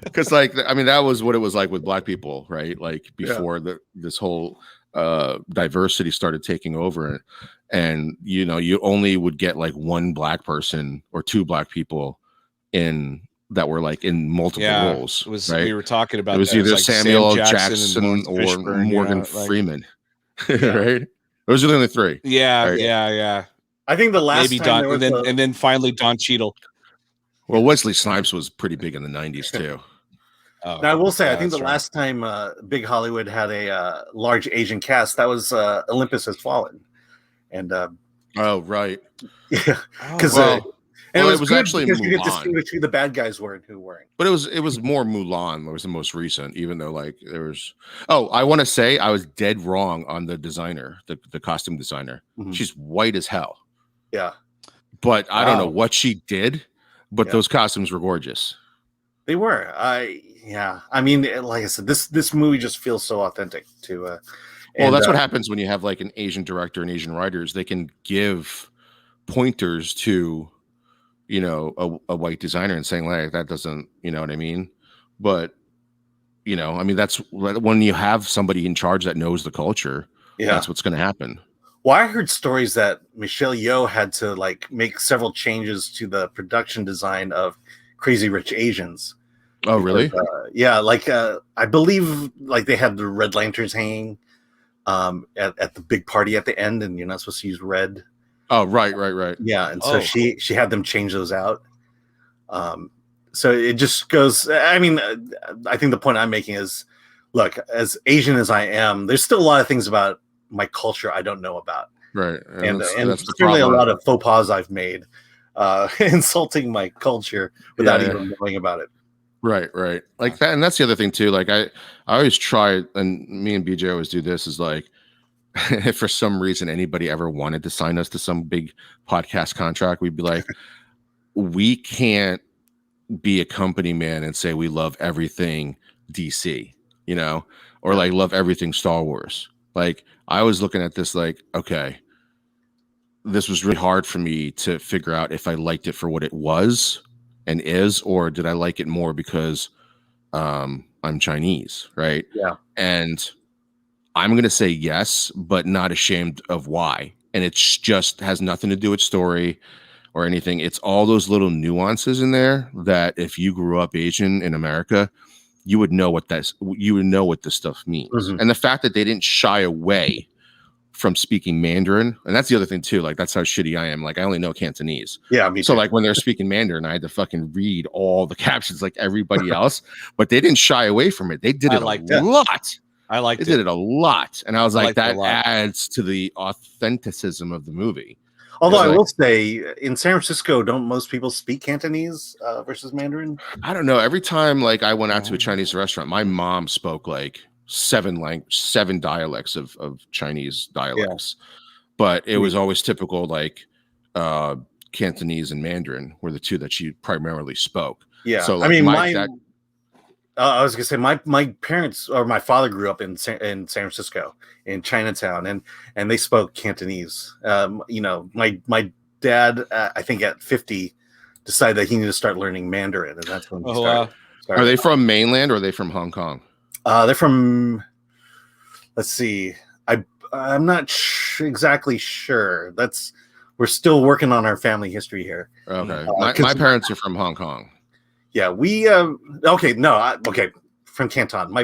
Speaker 2: Because that was what it was like with black people, right? Like before this whole diversity started taking over, and you only would get like one black person or two black people that were like in multiple roles.
Speaker 3: It was,
Speaker 2: right?
Speaker 3: We were talking about
Speaker 2: it was either Samuel Jackson or Morgan Freeman. Right? Those are the only three.
Speaker 3: Yeah.
Speaker 1: I think the last time
Speaker 3: and then finally Don Cheadle.
Speaker 2: Well, Wesley Snipes was pretty big in the 90s too.
Speaker 1: Now, I will say, I think the last time Big Hollywood had a large Asian cast, that was Olympus Has Fallen. And
Speaker 2: right.
Speaker 1: Yeah. Because it was actually because you could distinguish who the bad guys were and who weren't.
Speaker 2: But it was more Mulan that was the most recent, even though like there was. Oh, I want to say I was dead wrong on the designer, the costume designer. Mm-hmm. She's white as hell.
Speaker 1: Yeah.
Speaker 2: But I don't know what she did, but those costumes were gorgeous.
Speaker 1: They were. I mean, like I said, this movie just feels so authentic to.
Speaker 2: Well, that's what happens when you have like an Asian director and Asian writers. They can give pointers to, a white designer and saying like that doesn't, you know what I mean? But, I mean, that's when you have somebody in charge that knows the culture. Yeah, that's what's going to happen.
Speaker 1: Well, I heard stories that Michelle Yeoh had to like make several changes to the production design of Crazy Rich Asians.
Speaker 2: Oh, really?
Speaker 1: Yeah, like I believe like they had the red lanterns hanging at the big party at the end, and you're not supposed to use red.
Speaker 2: Oh, right.
Speaker 1: Yeah, and so she had them change those out. So it just goes. I mean, I think the point I'm making is, look, as Asian as I am, there's still a lot of things about my culture I don't know about.
Speaker 2: Right,
Speaker 1: and that's certainly a lot of faux pas I've made, insulting my culture without even knowing about it.
Speaker 2: Right. Like that, and that's the other thing too. Like I always try, and me and BJ always do this. Is like, if for some reason anybody ever wanted to sign us to some big podcast contract, we'd be like, we can't be a company man and say we love everything DC, or like love everything Star Wars. Like I was looking at this like, okay, this was really hard for me to figure out if I liked it for what it was and is, or did I like it more because I'm Chinese, right?
Speaker 1: Yeah.
Speaker 2: And I'm going to say yes, but not ashamed of why. And it's just has nothing to do with story or anything. It's all those little nuances in there that if you grew up Asian in America, you would know what this stuff means. Mm-hmm. And the fact that they didn't shy away from speaking Mandarin, and that's the other thing too. Like that's how shitty I am. Like I only know Cantonese.
Speaker 1: Yeah, me too.
Speaker 2: So like when they're speaking Mandarin, I had to fucking read all the captions like everybody else. But they didn't shy away from it. They did it a lot.
Speaker 3: I liked it.
Speaker 2: They did it a lot, and I was like, that adds to the authenticism of the movie.
Speaker 1: Although I will say, in San Francisco, don't most people speak Cantonese versus Mandarin?
Speaker 2: I don't know. Every time like I went out to a Chinese restaurant, my mom spoke like seven dialects of Chinese dialects, but it was always typical like Cantonese and Mandarin were the two that she primarily spoke.
Speaker 1: Yeah,
Speaker 2: so like,
Speaker 1: I mean, I was gonna say my parents or my father grew up in San Francisco in Chinatown, and they spoke Cantonese. My dad, I think at 50, decided that he needed to start learning Mandarin, and that's when he started.
Speaker 2: Are they from mainland or are they from Hong Kong?
Speaker 1: They're from. Let's see. I'm not exactly sure. We're still working on our family history here.
Speaker 2: Okay, my parents are from Hong Kong.
Speaker 1: Yeah, from Canton.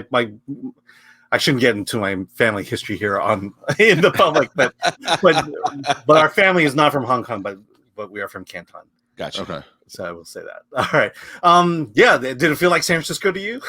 Speaker 1: I shouldn't get into my family history here in the public, but our family is not from Hong Kong, but we are from Canton.
Speaker 3: Gotcha.
Speaker 2: Okay,
Speaker 1: so I will say that. All right. Yeah. Did it feel like San Francisco to you?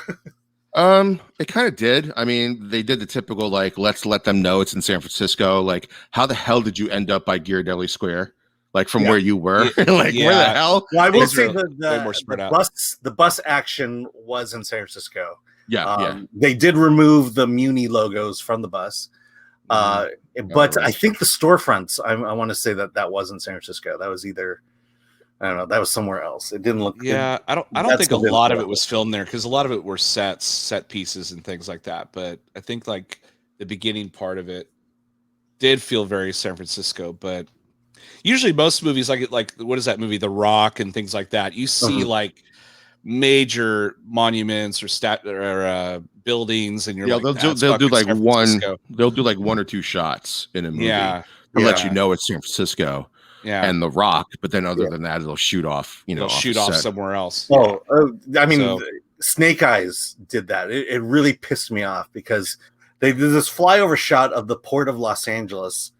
Speaker 2: It kind of did. I mean, they did the typical like, let's let them know it's in San Francisco. Like, how the hell did you end up by Ghirardelli Square? Like from where you were, where the hell?
Speaker 1: Well, I will say the bus action was in San Francisco.
Speaker 2: Yeah,
Speaker 1: They did remove the Muni logos from the bus, but I think the storefronts. I want to say that was in San Francisco. That was either, I don't know, that was somewhere else. It didn't look.
Speaker 3: Yeah, I don't think a lot of it was filmed there because a lot of it were set pieces and things like that. But I think like the beginning part of it did feel very San Francisco, but usually most movies like what is that movie, The Rock and things like that, you see like major monuments or buildings, and you're like,
Speaker 2: they'll do like one or two shots in a movie to let you know it's San Francisco and The Rock, but then other than that, they'll shoot off,
Speaker 3: they'll shoot off somewhere else.
Speaker 1: I mean, Snake Eyes did that. It really pissed me off because they did this flyover shot of the port of Los Angeles,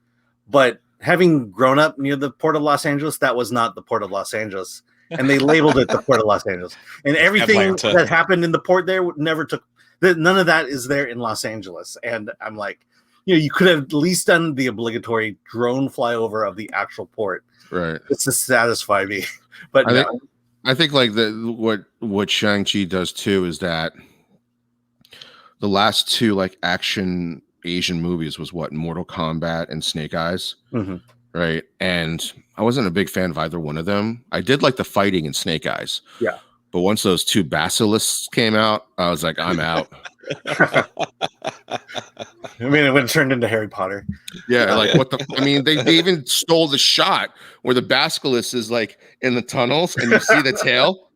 Speaker 1: but having grown up near the port of Los Angeles, that was not the port of Los Angeles. And they labeled it the port of Los Angeles. And everything that happened in the port there none of that is there in Los Angeles. And I'm like, you could have at least done the obligatory drone flyover of the actual port.
Speaker 2: Right.
Speaker 1: It's to satisfy me. But
Speaker 2: I think like what Shang-Chi does too is that the last two like action Asian movies was Mortal Kombat and Snake Eyes. Right. And I wasn't a big fan of either one of them. I did like the fighting in Snake Eyes.
Speaker 1: Yeah.
Speaker 2: But once those two basilisks came out, I was like, I'm out.
Speaker 1: I mean, it would have turned into Harry Potter.
Speaker 2: Yeah, like what the? I mean, they even stole the shot where the basilisk is like in the tunnels and you see the tail.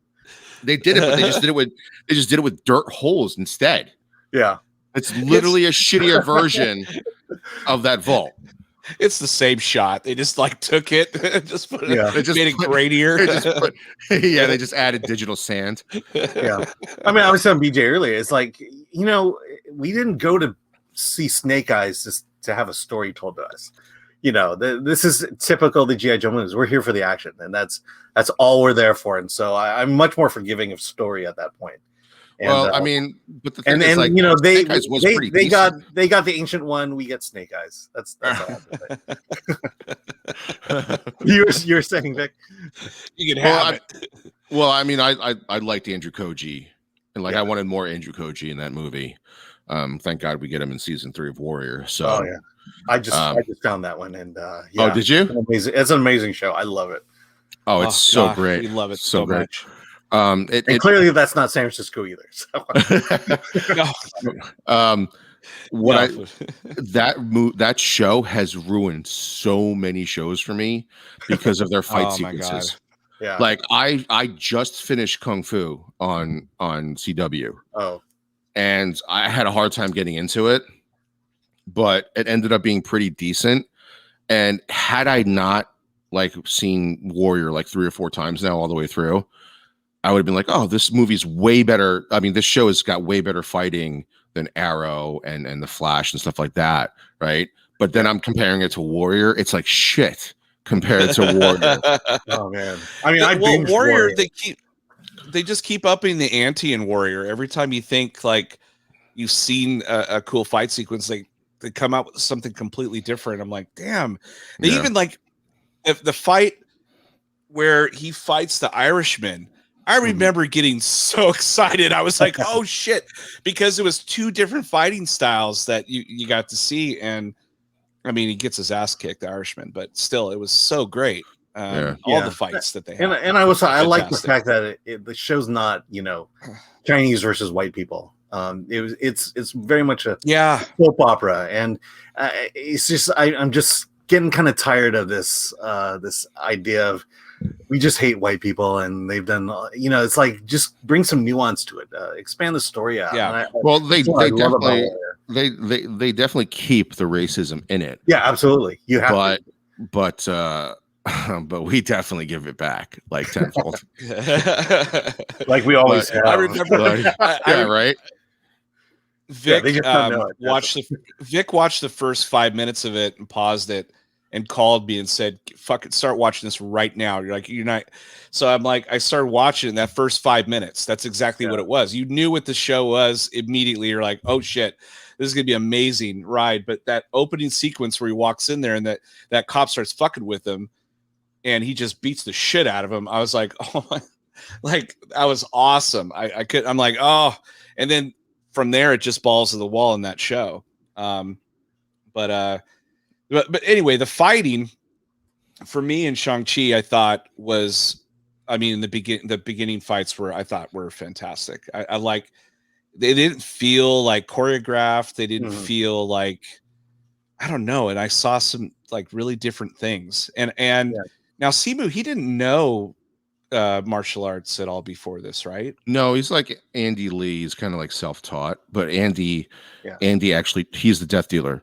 Speaker 2: They did it, but they just did it with dirt holes instead.
Speaker 1: Yeah,
Speaker 2: it's literally a shittier version of that vault.
Speaker 3: It's the same shot. They just like took it, just put it, they just made it grainier.
Speaker 2: They just added digital sand.
Speaker 1: Yeah, I mean, I was telling BJ earlier. It's like, we didn't go to see Snake Eyes just to have a story told to us. This is typical of the G.I. Joe movies. We're here for the action, and that's all we're there for. And so I'm much more forgiving of story at that point. And,
Speaker 2: I mean, but the thing is, like, they
Speaker 1: got the Ancient One. We get Snake Eyes. That's all I have to say. You're saying, Vic?
Speaker 3: You can have it.
Speaker 2: Well, I mean, I liked Andrew Koji, and I wanted more Andrew Koji in that movie. Thank God we get him in season 3 of Warrior. So,
Speaker 1: I just found that one, and
Speaker 2: oh, did you?
Speaker 1: It's an amazing show. I love it.
Speaker 2: Oh, it's so great.
Speaker 3: We love it so much.
Speaker 1: And clearly that's not San Francisco either. So.
Speaker 2: That show has ruined so many shows for me because of their fight sequences.
Speaker 1: Yeah,
Speaker 2: like I just finished Kung Fu on CW.
Speaker 1: Oh,
Speaker 2: and I had a hard time getting into it, but it ended up being pretty decent. And had I not seen Warrior 3 or 4 times now all the way through, I would have been like, oh, this movie's way better. I mean, this show has got way better fighting than Arrow and The Flash and stuff like that, right? But then I'm comparing it to Warrior. It's like shit compared to Warrior.
Speaker 1: Oh man, I mean,
Speaker 3: Warrior. They just keep upping the ante in Warrior. Every time you think you've seen a cool fight sequence, they come out with something completely different. I'm like, damn. They even if the fight where he fights the Irishman. I remember getting so excited. I was like, oh shit, because it was 2 different fighting styles that you got to see. And I mean, he gets his ass kicked, the Irishman, but still, it was so great. All the fights that they had.
Speaker 1: And I like the fact that the show's not, Chinese versus white people. It's very much a soap opera. And it's just, I'm just getting kind of tired of this idea of, we just hate white people, and they've done, it's like, just bring some nuance to it, expand the story out.
Speaker 3: Yeah.
Speaker 2: They definitely keep the racism in it.
Speaker 1: Yeah, absolutely. You have
Speaker 2: but we definitely give it back tenfold.
Speaker 1: Like we always have.
Speaker 3: I remember.
Speaker 2: Right.
Speaker 3: Vic Vic watched the first 5 minutes of it and paused it and called me and said, fucking start watching this right now. You're not. So I'm like, I started watching that first 5 minutes. That's exactly what it was. You knew what the show was immediately. You're like, oh shit, this is going to be an amazing ride. But that opening sequence where he walks in there and that cop starts fucking with him and he just beats the shit out of him. I was like, oh my, that was awesome. I'm like, oh, and then from there, it just balls to the wall in that show. But anyway, the fighting for me in Shang-Chi, I thought was, the beginning fights were fantastic. I like, they didn't feel like choreographed. They didn't feel like I don't know, and I saw some like really different things. And now Simu, he didn't know martial arts at all before this, right?
Speaker 2: No, he's like Andy Lee. He's kind of like self-taught, but Andy actually, he's the death dealer.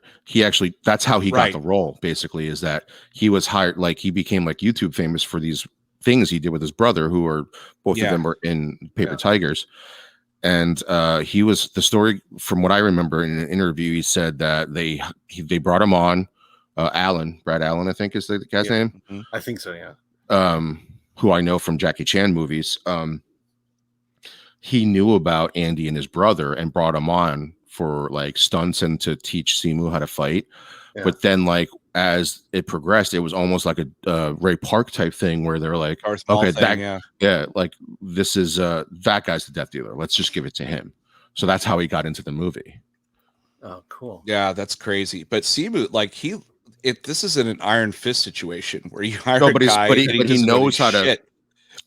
Speaker 2: That's how he got the role. Basically, is that he was hired, like he became like YouTube famous for these things he did with his brother, who are both of them were in Paper Tigers. And he was, the story from what I remember in an interview, he said that they brought him on, Brad Allen, I think is the guy's name.
Speaker 1: Mm-hmm. I think so, yeah.
Speaker 2: Who I know from Jackie Chan movies. He knew about Andy and his brother and brought him on for like stunts and to teach Simu how to fight. Yeah. But then like as it progressed, it was almost like a Ray Park type thing where they're like, okay, like this is that guy's the death dealer. Let's just give it to him. So that's how he got into the movie.
Speaker 1: Oh, cool.
Speaker 3: Yeah, that's crazy. But Simu, like this isn't an Iron Fist situation where you hire
Speaker 2: a guy, but he knows how to.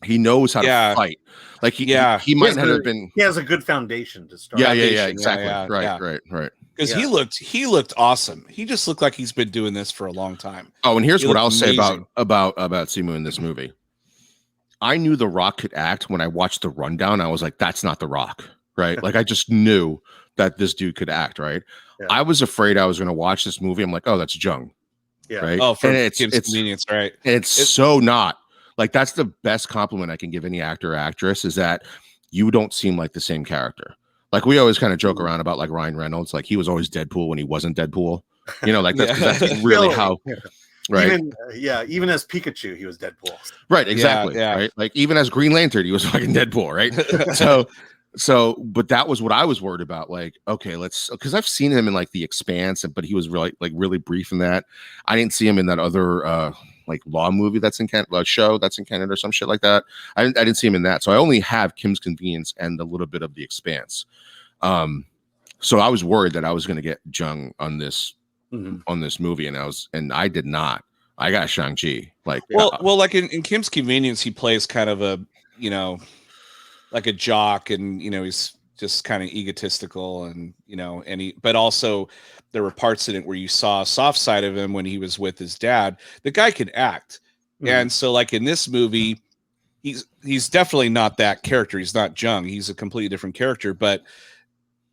Speaker 2: He knows how to fight. Like he might not have been.
Speaker 1: He has a good foundation to start.
Speaker 2: Yeah, exactly. Right.
Speaker 3: Because he looked awesome. He just looked like he's been doing this for a long time.
Speaker 2: Oh, and here's what I'll say about Simu in this movie. I knew The Rock could act when I watched the rundown. I was like, that's not The Rock, right? Like I just knew that this dude could act, right? Yeah. I was afraid I was going to watch this movie. I'm like, oh, that's Jung.
Speaker 1: Yeah.
Speaker 2: Right.
Speaker 3: Oh, for it's convenience, right?
Speaker 2: It's so not. Like that's the best compliment I can give any actor or actress is that you don't seem like the same character. Like we always kind of joke around about like Ryan Reynolds, like he was always Deadpool when he wasn't Deadpool. You know, like that's really how. Right.
Speaker 1: Even as Pikachu, he was Deadpool.
Speaker 2: Right. Exactly. Yeah. Right. Like even as Green Lantern, he was fucking Deadpool. Right. So, but that was what I was worried about. Like, okay, because I've seen him in like The Expanse, but he was really brief in that. I didn't see him in that other like law movie that's in Canada, show that's in Canada or some shit like that. I didn't see him in that. So I only have Kim's Convenience and a little bit of The Expanse. So I was worried that I was going to get Jung on this movie, and I did not. I got Shang-Chi. Like,
Speaker 3: well, like in Kim's Convenience, he plays kind of a like a jock, and he's just kind of egotistical, and but also there were parts in it where you saw a soft side of him when he was with his dad. The guy could act. And so like in this movie, he's definitely not that character. He's not Jung. He's a completely different character, but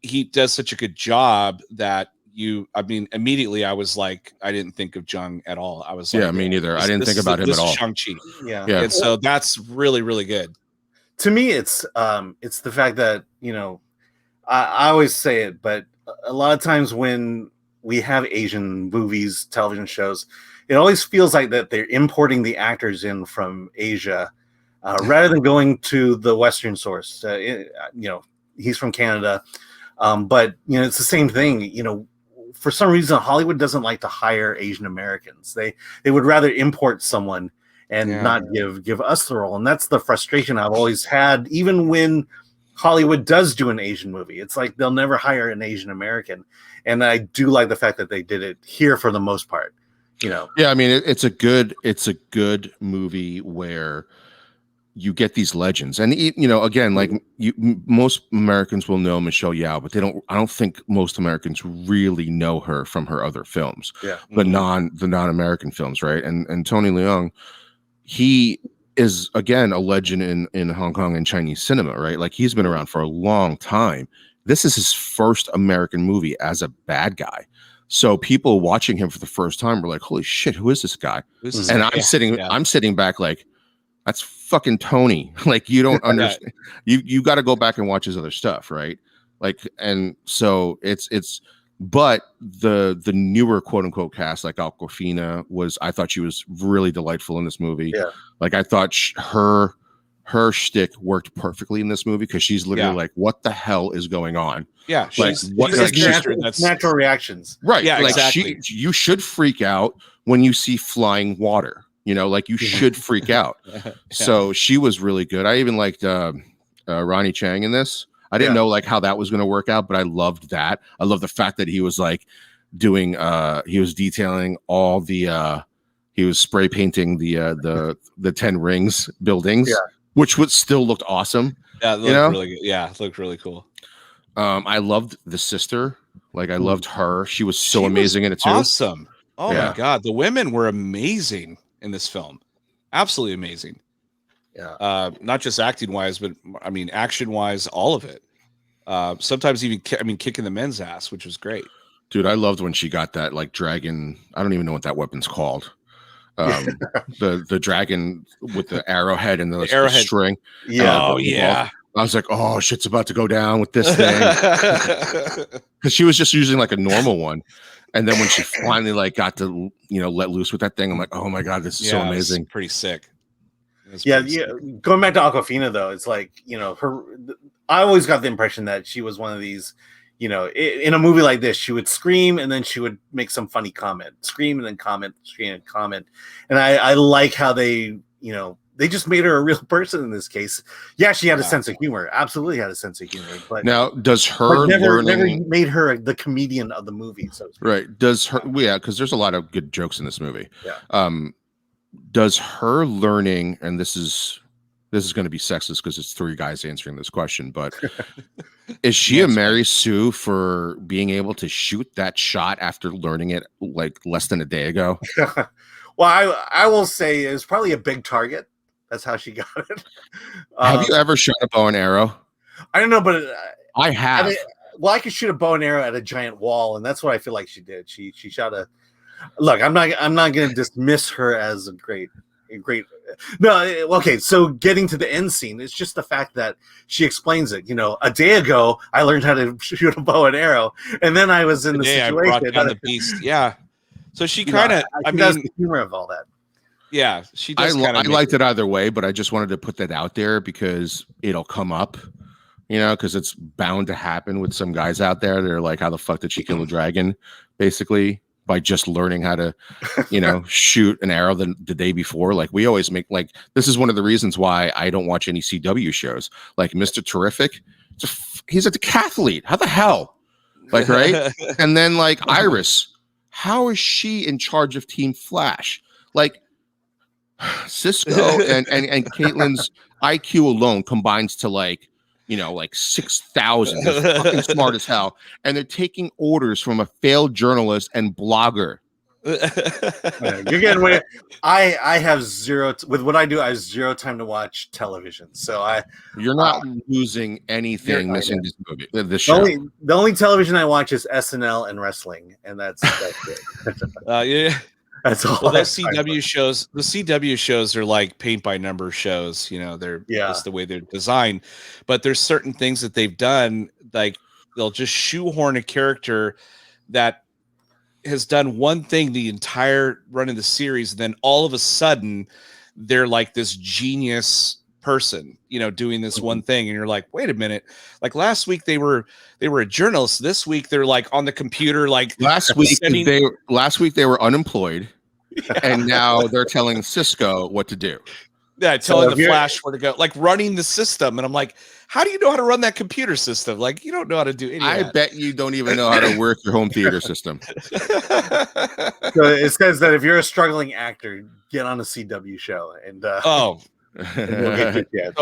Speaker 3: he does such a good job that immediately I was like, I didn't think of Jung at all. I was like,
Speaker 2: me neither. I didn't think about him at all.
Speaker 3: Shang-Chi.
Speaker 1: Yeah.
Speaker 3: And so that's really, really good.
Speaker 1: To me, it's the fact that, I always say it, but a lot of times when we have Asian movies, television shows, it always feels like that they're importing the actors in from Asia rather than going to the Western source. He's from Canada, but it's the same thing. For some reason, Hollywood doesn't like to hire Asian Americans. They would rather import someone and not give us the role. And that's the frustration I've always had, even when Hollywood does do an Asian movie. It's like they'll never hire an Asian American. And I do like the fact that they did it here for the most part. Yeah,
Speaker 2: I mean, it's a good movie where you get these legends. And again, like most Americans will know Michelle Yeoh, but I don't think most Americans really know her from her other films.
Speaker 1: Yeah.
Speaker 2: The non-American films, right? And Tony Leung, he is again a legend in Hong Kong and Chinese cinema, right? Like he's been around for a long time. This is his first American movie as a bad guy. So people watching him for the first time were like, "Holy shit, who is this guy?" And I'm sitting back like, "That's fucking Tony." Like you don't understand. You got to go back and watch his other stuff, right? Like, and so but the newer quote unquote cast, like Awkwafina, I thought she was really delightful in this movie.
Speaker 1: Yeah.
Speaker 2: Like I thought her shtick worked perfectly in this movie because she's literally like, what the hell is going on?
Speaker 3: Yeah.
Speaker 1: She's natural reactions.
Speaker 2: Right.
Speaker 3: Yeah,
Speaker 2: like
Speaker 3: exactly.
Speaker 2: You should freak out when you see flying water, like you should freak out. So she was really good. I even liked Ronnie Chang in this. I didn't know like how that was going to work out, but I loved that. I love the fact that he was like doing, he was detailing all the, he was spray painting the 10 Rings buildings, which still looked awesome.
Speaker 3: Yeah, it looked really good. Yeah, it looked really cool.
Speaker 2: I loved the sister, Like I loved her. She was so amazing in it too.
Speaker 3: Awesome. Oh my God. The women were amazing in this film. Absolutely amazing.
Speaker 1: Yeah.
Speaker 3: Not just acting wise, but I mean, action wise, all of it. Sometimes even, kicking the men's ass, which was great.
Speaker 2: Dude, I loved when she got that like dragon. I don't even know what that weapon's called. The dragon with the arrowhead and the arrowhead string.
Speaker 1: Yeah.
Speaker 3: Oh yeah.
Speaker 2: I was like, oh, shit's about to go down with this thing. Because she was just using like a normal one. And then when she finally like got to, let loose with that thing, I'm like, oh my God, this is so amazing.
Speaker 3: Pretty sick.
Speaker 1: Yeah. Going back to Awkwafina though, it's like, I always got the impression that she was one of these, in a movie like this, she would scream and then she would make some funny comment, scream and then comment, scream and comment. And I like how they just made her a real person in this case. Yeah, she had a sense of humor. Absolutely had a sense of humor. But
Speaker 2: now, does her
Speaker 1: never made her the comedian of the movie? So
Speaker 2: right? Does her? Yeah, because there's a lot of good jokes in this movie.
Speaker 1: Yeah.
Speaker 2: Does her learning, and this is going to be sexist because it's three guys answering this question, but is she a Mary Sue for being able to shoot that shot after learning it like less than a day ago?
Speaker 1: Well, I will say it was probably a big target. That's how she got it.
Speaker 2: Have you ever shot a bow and arrow?
Speaker 1: I don't know, but
Speaker 2: I have.
Speaker 1: I could shoot a bow and arrow at a giant wall, and that's what I feel like she did. She shot a. Look, I'm not going to dismiss her as a great. No, okay. So getting to the end scene, it's just the fact that she explains it. A day ago I learned how to shoot a bow and arrow, and then I was in the situation.
Speaker 3: I brought down the beast. Yeah. So she kind of. I mean,
Speaker 1: the humor of all that.
Speaker 3: Yeah, she does.
Speaker 2: I liked it either way, but I just wanted to put that out there because it'll come up, because it's bound to happen with some guys out there. They're like, how the fuck did she kill a dragon? Basically, by just learning how to, shoot an arrow the day before. Like we always make this is one of the reasons why I don't watch any CW shows. Like Mr. Terrific, he's a decathlete. How the hell? Like, right? And then like Iris, how is she in charge of Team Flash? Like, Cisco and Caitlin's IQ alone combines to like 6,000. They're fucking smart as hell, and they're taking orders from a failed journalist and blogger.
Speaker 1: You're getting way. I have zero with what I do. I have zero time to watch television, so
Speaker 2: you're not losing anything missing this movie. This show.
Speaker 1: The only television I watch is SNL and wrestling, and that's it.
Speaker 3: Yeah.
Speaker 1: That's all.
Speaker 3: Well, those CW shows, the CW shows are like paint by number shows. That's the way they're designed. But there's certain things that they've done, like they'll just shoehorn a character that has done one thing the entire run of the series, and then all of a sudden they're like this genius person, doing this one thing, and you're like, wait a minute. Like last week they were a journalist. This week they're like on the computer. Like
Speaker 2: last week they were unemployed, and now they're telling Cisco what to do.
Speaker 3: Yeah, telling the Flash where to go, like running the system. And I'm like, how do you know how to run that computer system? Like, you don't know how to do any of that.
Speaker 2: I bet you don't even know how to work your home theater system.
Speaker 1: So it says that if you're a struggling actor, get on a CW show, and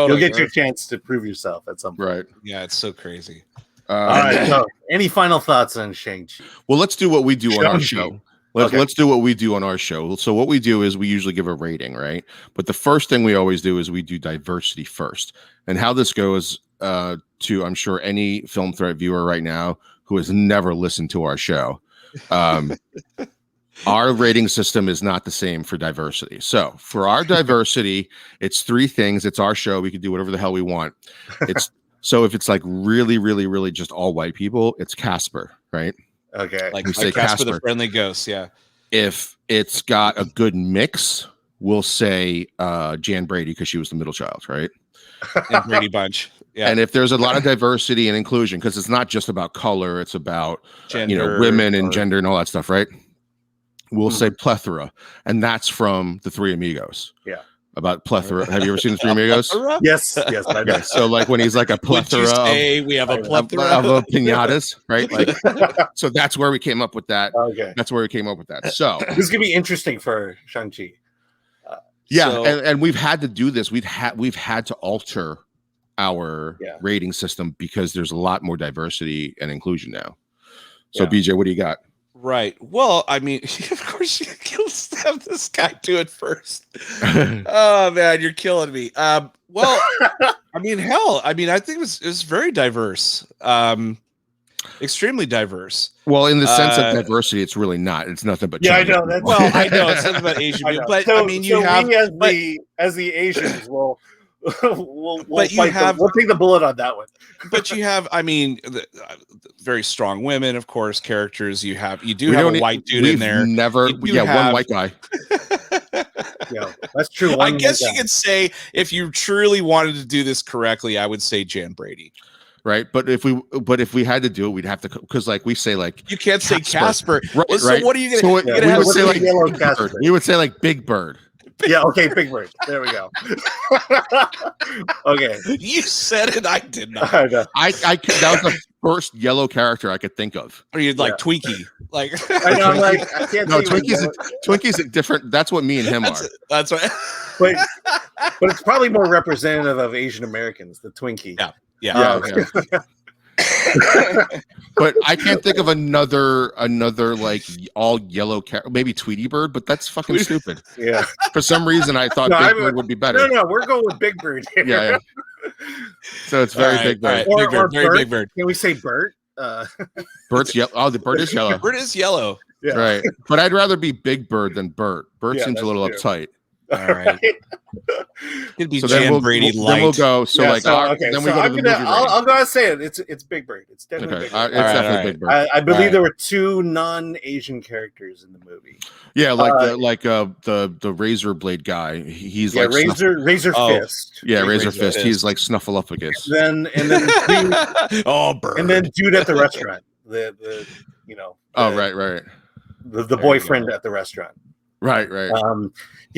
Speaker 1: you'll get your chance to prove yourself at some point.
Speaker 2: Right.
Speaker 3: Yeah, it's so crazy.
Speaker 1: All right. So, any final thoughts on Shang-Chi?
Speaker 2: Well, let's do what we do on our show. Let's do what we do on our show. So what we do is we usually give a rating, right? But the first thing we always do is we do diversity first. And how this goes to, I'm sure, any Film Threat viewer right now who has never listened to our show, our rating system is not the same for diversity. So for our diversity, it's three things. It's our show. We can do whatever the hell we want. So if it's like really, really, really just all white people, it's Casper, right?
Speaker 1: Okay.
Speaker 3: Like Casper the Friendly Ghost, yeah.
Speaker 2: If it's got a good mix, we'll say Jan Brady because she was the middle child, right?
Speaker 3: And Brady Bunch. Yeah.
Speaker 2: And if there's a lot of diversity and inclusion, because it's not just about color, it's about
Speaker 3: gender,
Speaker 2: women and gender and all that stuff, right? We'll say Plethora, and that's from the Three Amigos.
Speaker 1: Yeah.
Speaker 2: About plethora. Have you ever seen the Three Amigos?
Speaker 1: Yes, I know.
Speaker 2: So like when he's like a plethora
Speaker 3: we have a plethora
Speaker 2: of pinatas, right? Like, so that's where we came up with that.
Speaker 1: Okay.
Speaker 2: That's where we came up with that. So
Speaker 1: this is gonna be interesting for Shang-Chi.
Speaker 2: And we've had to do this. We've had to alter our rating system because there's a lot more diversity and inclusion now. So BJ, what do you got?
Speaker 3: Right. Well, I mean, of course you have this guy do it first. Oh man, you're killing me. Well, I mean, hell, I mean, I think it was very diverse. Extremely diverse.
Speaker 2: Well, in the sense of diversity, it's really not. It's nothing but
Speaker 1: Chinese.
Speaker 2: I know.
Speaker 3: Well, I know it's nothing about Asian people, but I mean, you have
Speaker 1: we as the Asians will. We'll take the bullet on that one.
Speaker 3: But you have, I mean, very strong women, of course, characters. You do have a white dude in there.
Speaker 2: One white guy.
Speaker 1: Yeah, that's true.
Speaker 3: I guess you could say, if you truly wanted to do this correctly, I would say Jan Brady.
Speaker 2: Right, but if we had to do it, we'd have to, because like we say, like
Speaker 3: you can't say Casper.
Speaker 2: Right,
Speaker 3: so what are you gonna?
Speaker 2: So we would say like Yellow Casper. We would say like Big Bird.
Speaker 1: Yeah, okay, Big Bird. There we go. Okay.
Speaker 3: You said it, I did not.
Speaker 2: I that was the first yellow character I could think of.
Speaker 3: Or you'd like Twinkie. Like
Speaker 1: I know, like I can't
Speaker 2: no, Twinkie's a different, that's what me and him are.
Speaker 3: That's right.
Speaker 1: But it's probably more representative of Asian Americans, the Twinkie.
Speaker 3: Yeah.
Speaker 2: But I can't think of another like all yellow maybe Tweety Bird, but that's fucking stupid.
Speaker 1: Yeah.
Speaker 2: For some reason, I thought Big Bird would be better.
Speaker 1: No, we're going with Big Bird here.
Speaker 2: Yeah. So it's very Big Bird.
Speaker 3: Right. Big Bird, very Big Bird.
Speaker 1: Can we say Bert?
Speaker 2: Bert's yellow. Oh, the bird is yellow.
Speaker 3: Bird is yellow.
Speaker 2: Yeah. Right. But I'd rather be Big Bird than Bert. Bert seems a little uptight.
Speaker 3: All right. It'd be
Speaker 2: so
Speaker 3: Jan Brady light.
Speaker 2: Then we'll go. So then we go to the movie.
Speaker 1: I'll go and say it. It's Big Bird. It's definitely Big Bird.
Speaker 2: It's definitely Big Bird.
Speaker 1: I believe there were 2 non-Asian characters in the movie.
Speaker 2: Yeah, the razor blade guy. He's like
Speaker 1: Razor Fist.
Speaker 2: Yeah, Razor Fist. He's like Snuffleupagus.
Speaker 1: And then
Speaker 3: Bird.
Speaker 1: And then dude at the restaurant. The
Speaker 2: right.
Speaker 1: The boyfriend at the restaurant.
Speaker 2: Right.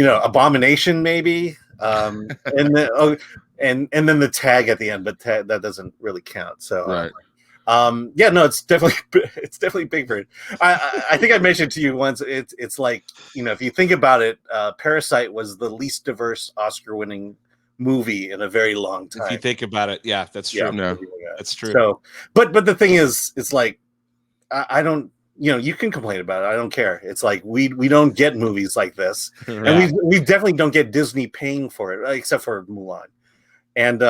Speaker 1: Abomination maybe, and then the tag at the end, but that doesn't really count. So
Speaker 2: right.
Speaker 1: It's definitely Big Bird. I think I mentioned to you once. It's like, if you think about it, Parasite was the least diverse Oscar-winning movie in a very long time.
Speaker 3: If you think about it, yeah, that's true.
Speaker 2: Yeah,
Speaker 3: that's true.
Speaker 1: So, but the thing is, it's like I don't. You can complain about it. I don't care. It's like we don't get movies like this, and we definitely don't get Disney paying for it, except for Mulan. And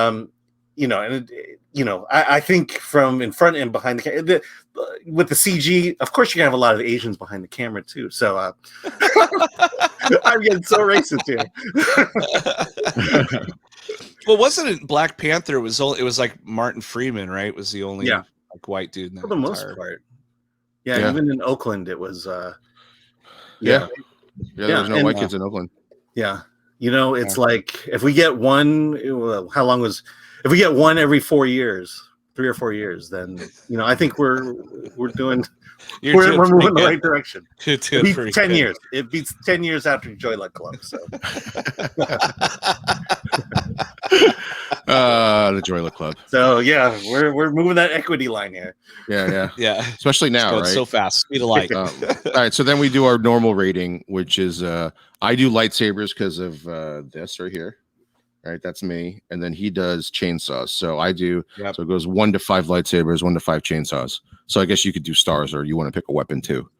Speaker 1: I think from in front and behind the with the CG, of course, you're gonna have a lot of Asians behind the camera too. So I'm getting so racist here.
Speaker 3: Well, wasn't it Black Panther? It was like Martin Freeman, right? Was the only like white dude in that
Speaker 1: for the most part. Yeah, even in Oakland, it was.
Speaker 2: There was no white kids in Oakland.
Speaker 1: Yeah, it's like if we get one, if we get one every 4 years, 3 or 4 years, then I think we're doing. We're moving in the right direction. It beats 10 years. It beats 10 years after Joy Luck Club. So.
Speaker 2: The Joy Luck Club.
Speaker 1: So we're moving that equity line here.
Speaker 2: Yeah. Especially now,
Speaker 3: right? So fast, speed of light.
Speaker 2: All right, so then we do our normal rating, which is I do lightsabers because of this right here. All right, that's me, and then he does chainsaws. So I do. Yep. So it goes 1 to 5 lightsabers, 1 to 5 chainsaws. So I guess you could do stars, or you want to pick a weapon too.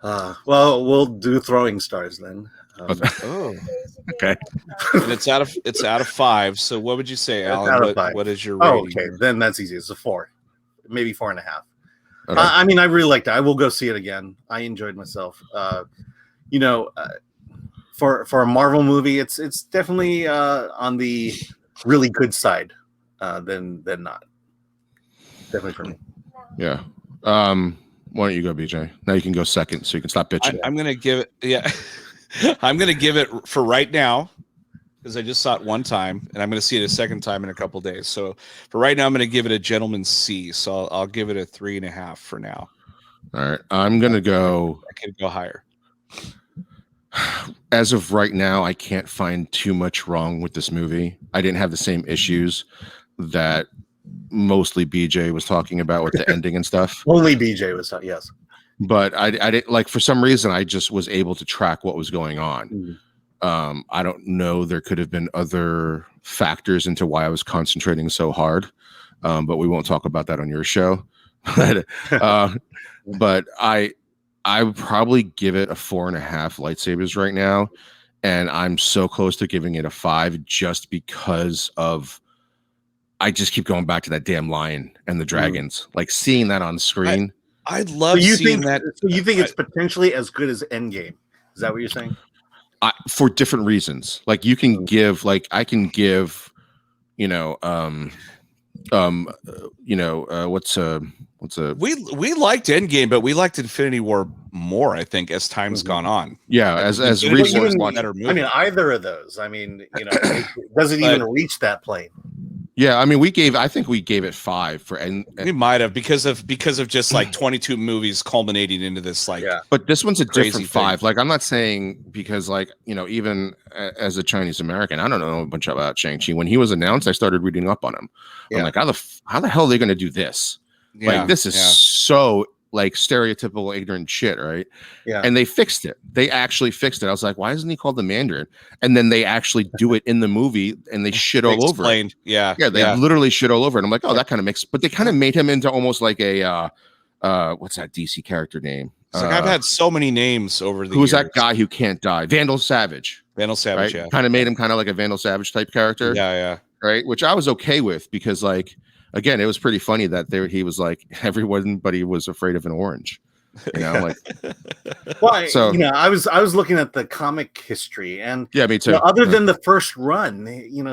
Speaker 1: Well, we'll do throwing stars then.
Speaker 2: Okay.
Speaker 3: And it's out of 5. So what would you say, Alan? What is your rating?
Speaker 1: Okay, then that's easy. It's a 4, maybe 4.5. Okay. I mean, I really liked it. I will go see it again. I enjoyed myself. For a Marvel movie, it's definitely on the really good side than not. Definitely for me.
Speaker 2: Yeah. Why don't you go, BJ? Now you can go second, so you can stop bitching.
Speaker 3: I'm gonna give it. Yeah, I'm gonna give it for right now because I just saw it one time, and I'm gonna see it a second time in a couple days. So for right now, I'm gonna give it a gentleman's C. So I'll give it a 3.5 for now.
Speaker 2: All right, I'm gonna go.
Speaker 3: I could go higher.
Speaker 2: As of right now, I can't find too much wrong with this movie. I didn't have the same issues that mostly BJ was talking about with the ending and stuff.
Speaker 1: Only BJ was talking, yes.
Speaker 2: But I didn't, like, for some reason, I just was able to track what was going on. Mm-hmm. I don't know. There could have been other factors into why I was concentrating so hard. But we won't talk about that on your show. But I would probably give it a 4.5 lightsabers right now, and I'm so close to giving it a 5 just because of I just keep going back to that damn lion and the dragons, like seeing that on screen.
Speaker 3: I love seeing that.
Speaker 1: So you think it's potentially as good as Endgame? Is that what you're saying?
Speaker 2: For different reasons. Like you can give, like I can give, what's a
Speaker 3: we liked Endgame, but we liked Infinity War more, I think, as time's gone on.
Speaker 2: Yeah, as reasons.
Speaker 1: I mean, either of those. I mean, it doesn't even reach that plane.
Speaker 2: Yeah, I mean, I think we gave it 5 for, and
Speaker 3: we might have because of just like 22 movies culminating into this like.
Speaker 2: Yeah. But this one's a different 5.
Speaker 3: Thing.
Speaker 2: Like I'm not saying because like even as a Chinese American, I don't know a bunch about Shang-Chi. When he was announced, I started reading up on him. Yeah. I'm like, how the hell are they going to do this? Yeah. Like this is so like stereotypical ignorant shit, right?
Speaker 1: Yeah.
Speaker 2: And they fixed it. They actually fixed it. I was like, why isn't he called the Mandarin? And then they actually do it in the movie and they shit all over it.
Speaker 3: Yeah.
Speaker 2: Yeah, they literally shit all over it. I'm like, oh, that kind of makes, but they kind of made him into almost like a what's that DC character name?
Speaker 3: It's like I've had so many names over the
Speaker 2: Who's
Speaker 3: years.
Speaker 2: that guy who can't die? Vandal Savage.
Speaker 3: Vandal Savage,
Speaker 2: right? Kind of made him kind of like a Vandal Savage type character.
Speaker 3: Yeah.
Speaker 2: Right, which I was okay with because like again, it was pretty funny that he was like everybody was afraid of an orange. Like
Speaker 1: well, so I was looking at the comic history and
Speaker 2: me too.
Speaker 1: Other than the first run,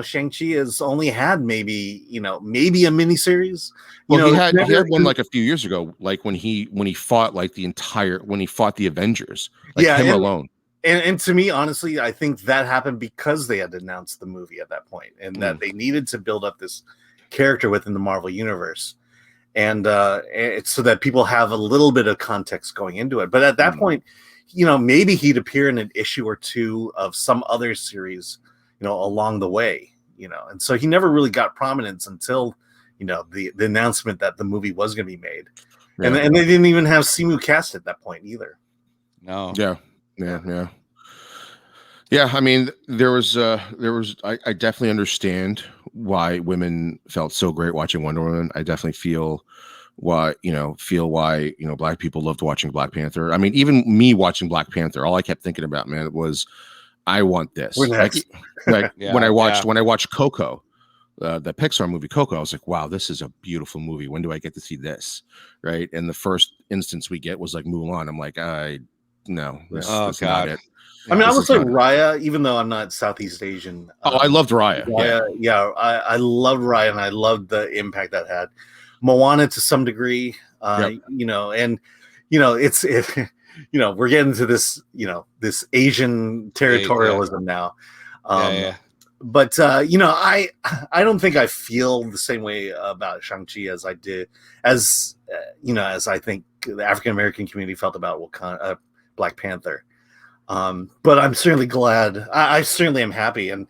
Speaker 1: Shang-Chi has only had maybe a miniseries.
Speaker 2: He had one like a few years ago, like when he fought like when he fought the Avengers, like him alone.
Speaker 1: And to me, honestly, I think that happened because they had announced the movie at that point, and that they needed to build up this character within the Marvel universe. And it's so that people have a little bit of context going into it. But at that point, maybe he'd appear in an issue or two of some other series, along the way, and so he never really got prominence until, the announcement that the movie was going to be made. Yeah. And they didn't even have Simu cast at that point either.
Speaker 3: No.
Speaker 2: Yeah. I mean, there was I definitely understand why women felt so great watching Wonder Woman. I definitely feel why Black people loved watching Black Panther. I mean, even me watching Black Panther, all I kept thinking about, man, was I want this. When I watched Coco, the Pixar movie Coco, I was like, wow, this is a beautiful movie. When do I get to see this? Right. And the first instance we get was like Mulan. I'm like, no, this is not it.
Speaker 1: I mean, I would say Raya, even though I'm not Southeast Asian.
Speaker 2: I loved Raya.
Speaker 1: I loved Raya, and I loved the impact that had. Moana to some degree, and it's we're getting to this this Asian territorialism now. But I don't think I feel the same way about Shang-Chi as I did, as I think the African American community felt about Black Panther. But I'm certainly glad. I certainly am happy, and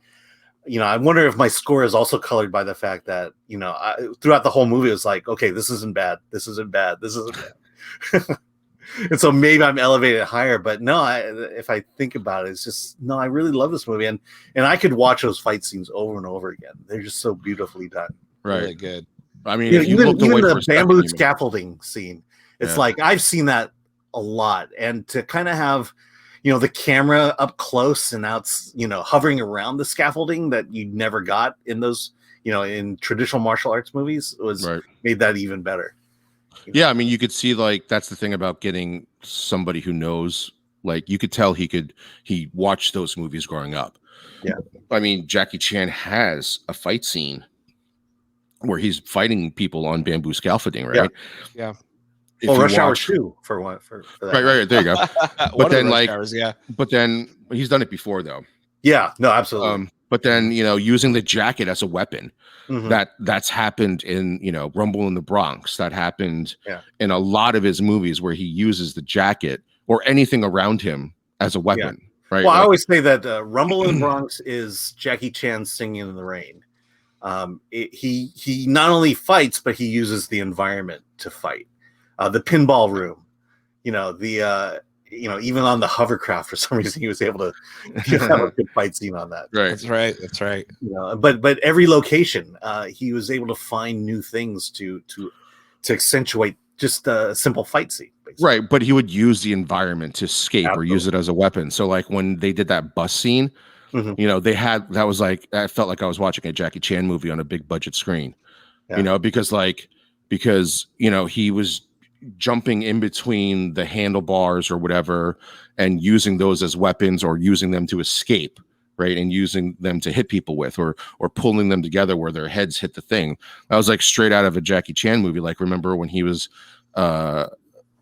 Speaker 1: I wonder if my score is also colored by the fact that throughout the whole movie it was like, okay, this isn't bad, this isn't bad, this isn't bad. And so maybe I'm elevated higher, but no, if I think about it, it's just no. I really love this movie, and I could watch those fight scenes over and over again. They're just so beautifully done.
Speaker 2: Right,
Speaker 3: really good.
Speaker 2: I mean,
Speaker 1: even the bamboo scaffolding scene, it's like I've seen that a lot, and to kind of have the camera up close and now it's hovering around the scaffolding that you never got in those in traditional martial arts movies made that even better.
Speaker 2: Yeah, I mean, you could see like that's the thing about getting somebody who knows. Like you could tell he watched those movies growing up.
Speaker 1: Yeah,
Speaker 2: I mean, Jackie Chan has a fight scene where he's fighting people on bamboo scaffolding, right?
Speaker 3: Yeah.
Speaker 1: Rush Hour 2 for that.
Speaker 2: Right. There you go. But then but then he's done it before though.
Speaker 1: Yeah, no, absolutely.
Speaker 2: But then using the jacket as a weapon. Mm-hmm. That's happened in Rumble in the Bronx. That happened in a lot of his movies where he uses the jacket or anything around him as a weapon. Yeah. Right.
Speaker 1: Well, I always say that Rumble in the Bronx is Jackie Chan Singing in the Rain. He not only fights, but he uses the environment to fight. The pinball room, even on the hovercraft, for some reason he was able to have a good fight scene on that.
Speaker 2: Right.
Speaker 3: That's right.
Speaker 1: But every location, he was able to find new things to accentuate just a simple fight scene, basically.
Speaker 2: Right, but he would use the environment to escape
Speaker 1: Absolutely.
Speaker 2: or use it as a weapon. So like when they did that bus scene, you know, they had that was like I felt like I was watching a Jackie Chan movie on a big budget screen. You know, because you know, he was jumping in between the handlebars or whatever and using those as weapons or using them to escape, right, and using them to hit people with or pulling them together where their heads hit the thing. That was like straight out of a Jackie Chan movie. Like remember when he was what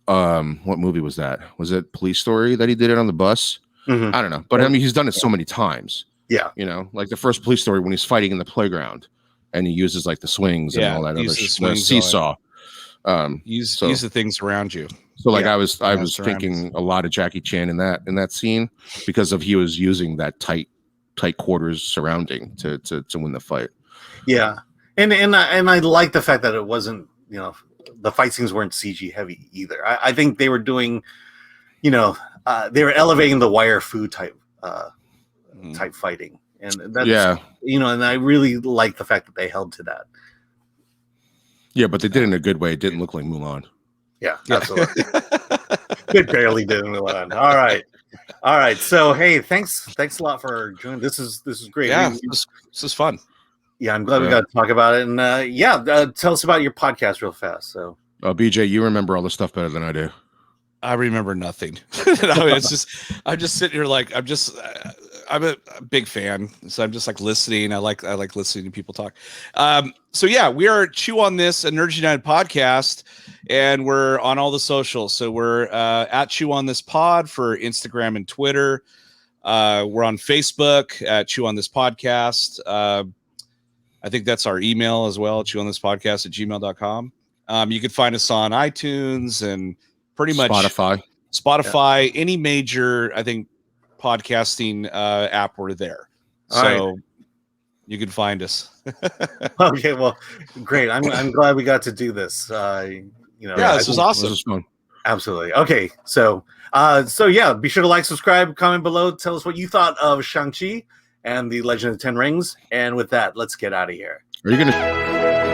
Speaker 2: movie was that? Was it Police Story that he did it on the bus? I don't know, but I mean he's done it so many times. You know, like the first Police Story when he's fighting in the playground and he uses like the swings and all that other the seesaw.
Speaker 3: Use the things around you.
Speaker 2: So like I was thinking a lot of Jackie Chan in that scene because of he was using that tight quarters surrounding to win the fight.
Speaker 1: Yeah, and I like the fact that it wasn't, you know, the fight scenes weren't CG heavy either. I think they were doing, you know, they were elevating the wire fu type fighting, and that's you know, and I really like the fact that they held to that.
Speaker 2: Yeah, but they did it in a good way. It didn't look like Mulan.
Speaker 1: Yeah, absolutely. It barely did Mulan. All right. So hey, thanks a lot for joining. This is great.
Speaker 3: Yeah, this is fun.
Speaker 1: Yeah, I'm glad we got to talk about it. And tell us about your podcast real fast. So,
Speaker 2: BJ, you remember all the stuff better than I do.
Speaker 3: I remember nothing. I'm just sitting here like I'm a big fan, so I'm just like listening. I like listening to people talk. So yeah, we are Chew on This, a Nerds United podcast, and we're on all the socials. So we're at Chew on This Pod for Instagram and Twitter. We're on Facebook at Chew on This Podcast. I think that's our email as well, chewonThisPodcast@gmail.com. You can find us on iTunes and pretty much Spotify, any major, I think, podcasting app, we're there. So you can find us.
Speaker 1: Okay, well, great. I'm glad we got to do this. You know,
Speaker 3: this was awesome.
Speaker 2: This was fun.
Speaker 1: Absolutely. Okay, so yeah, be sure to like, subscribe, comment below, tell us what you thought of Shang-Chi and the Legend of the Ten Rings. And with that, let's get out of here.
Speaker 2: Are you gonna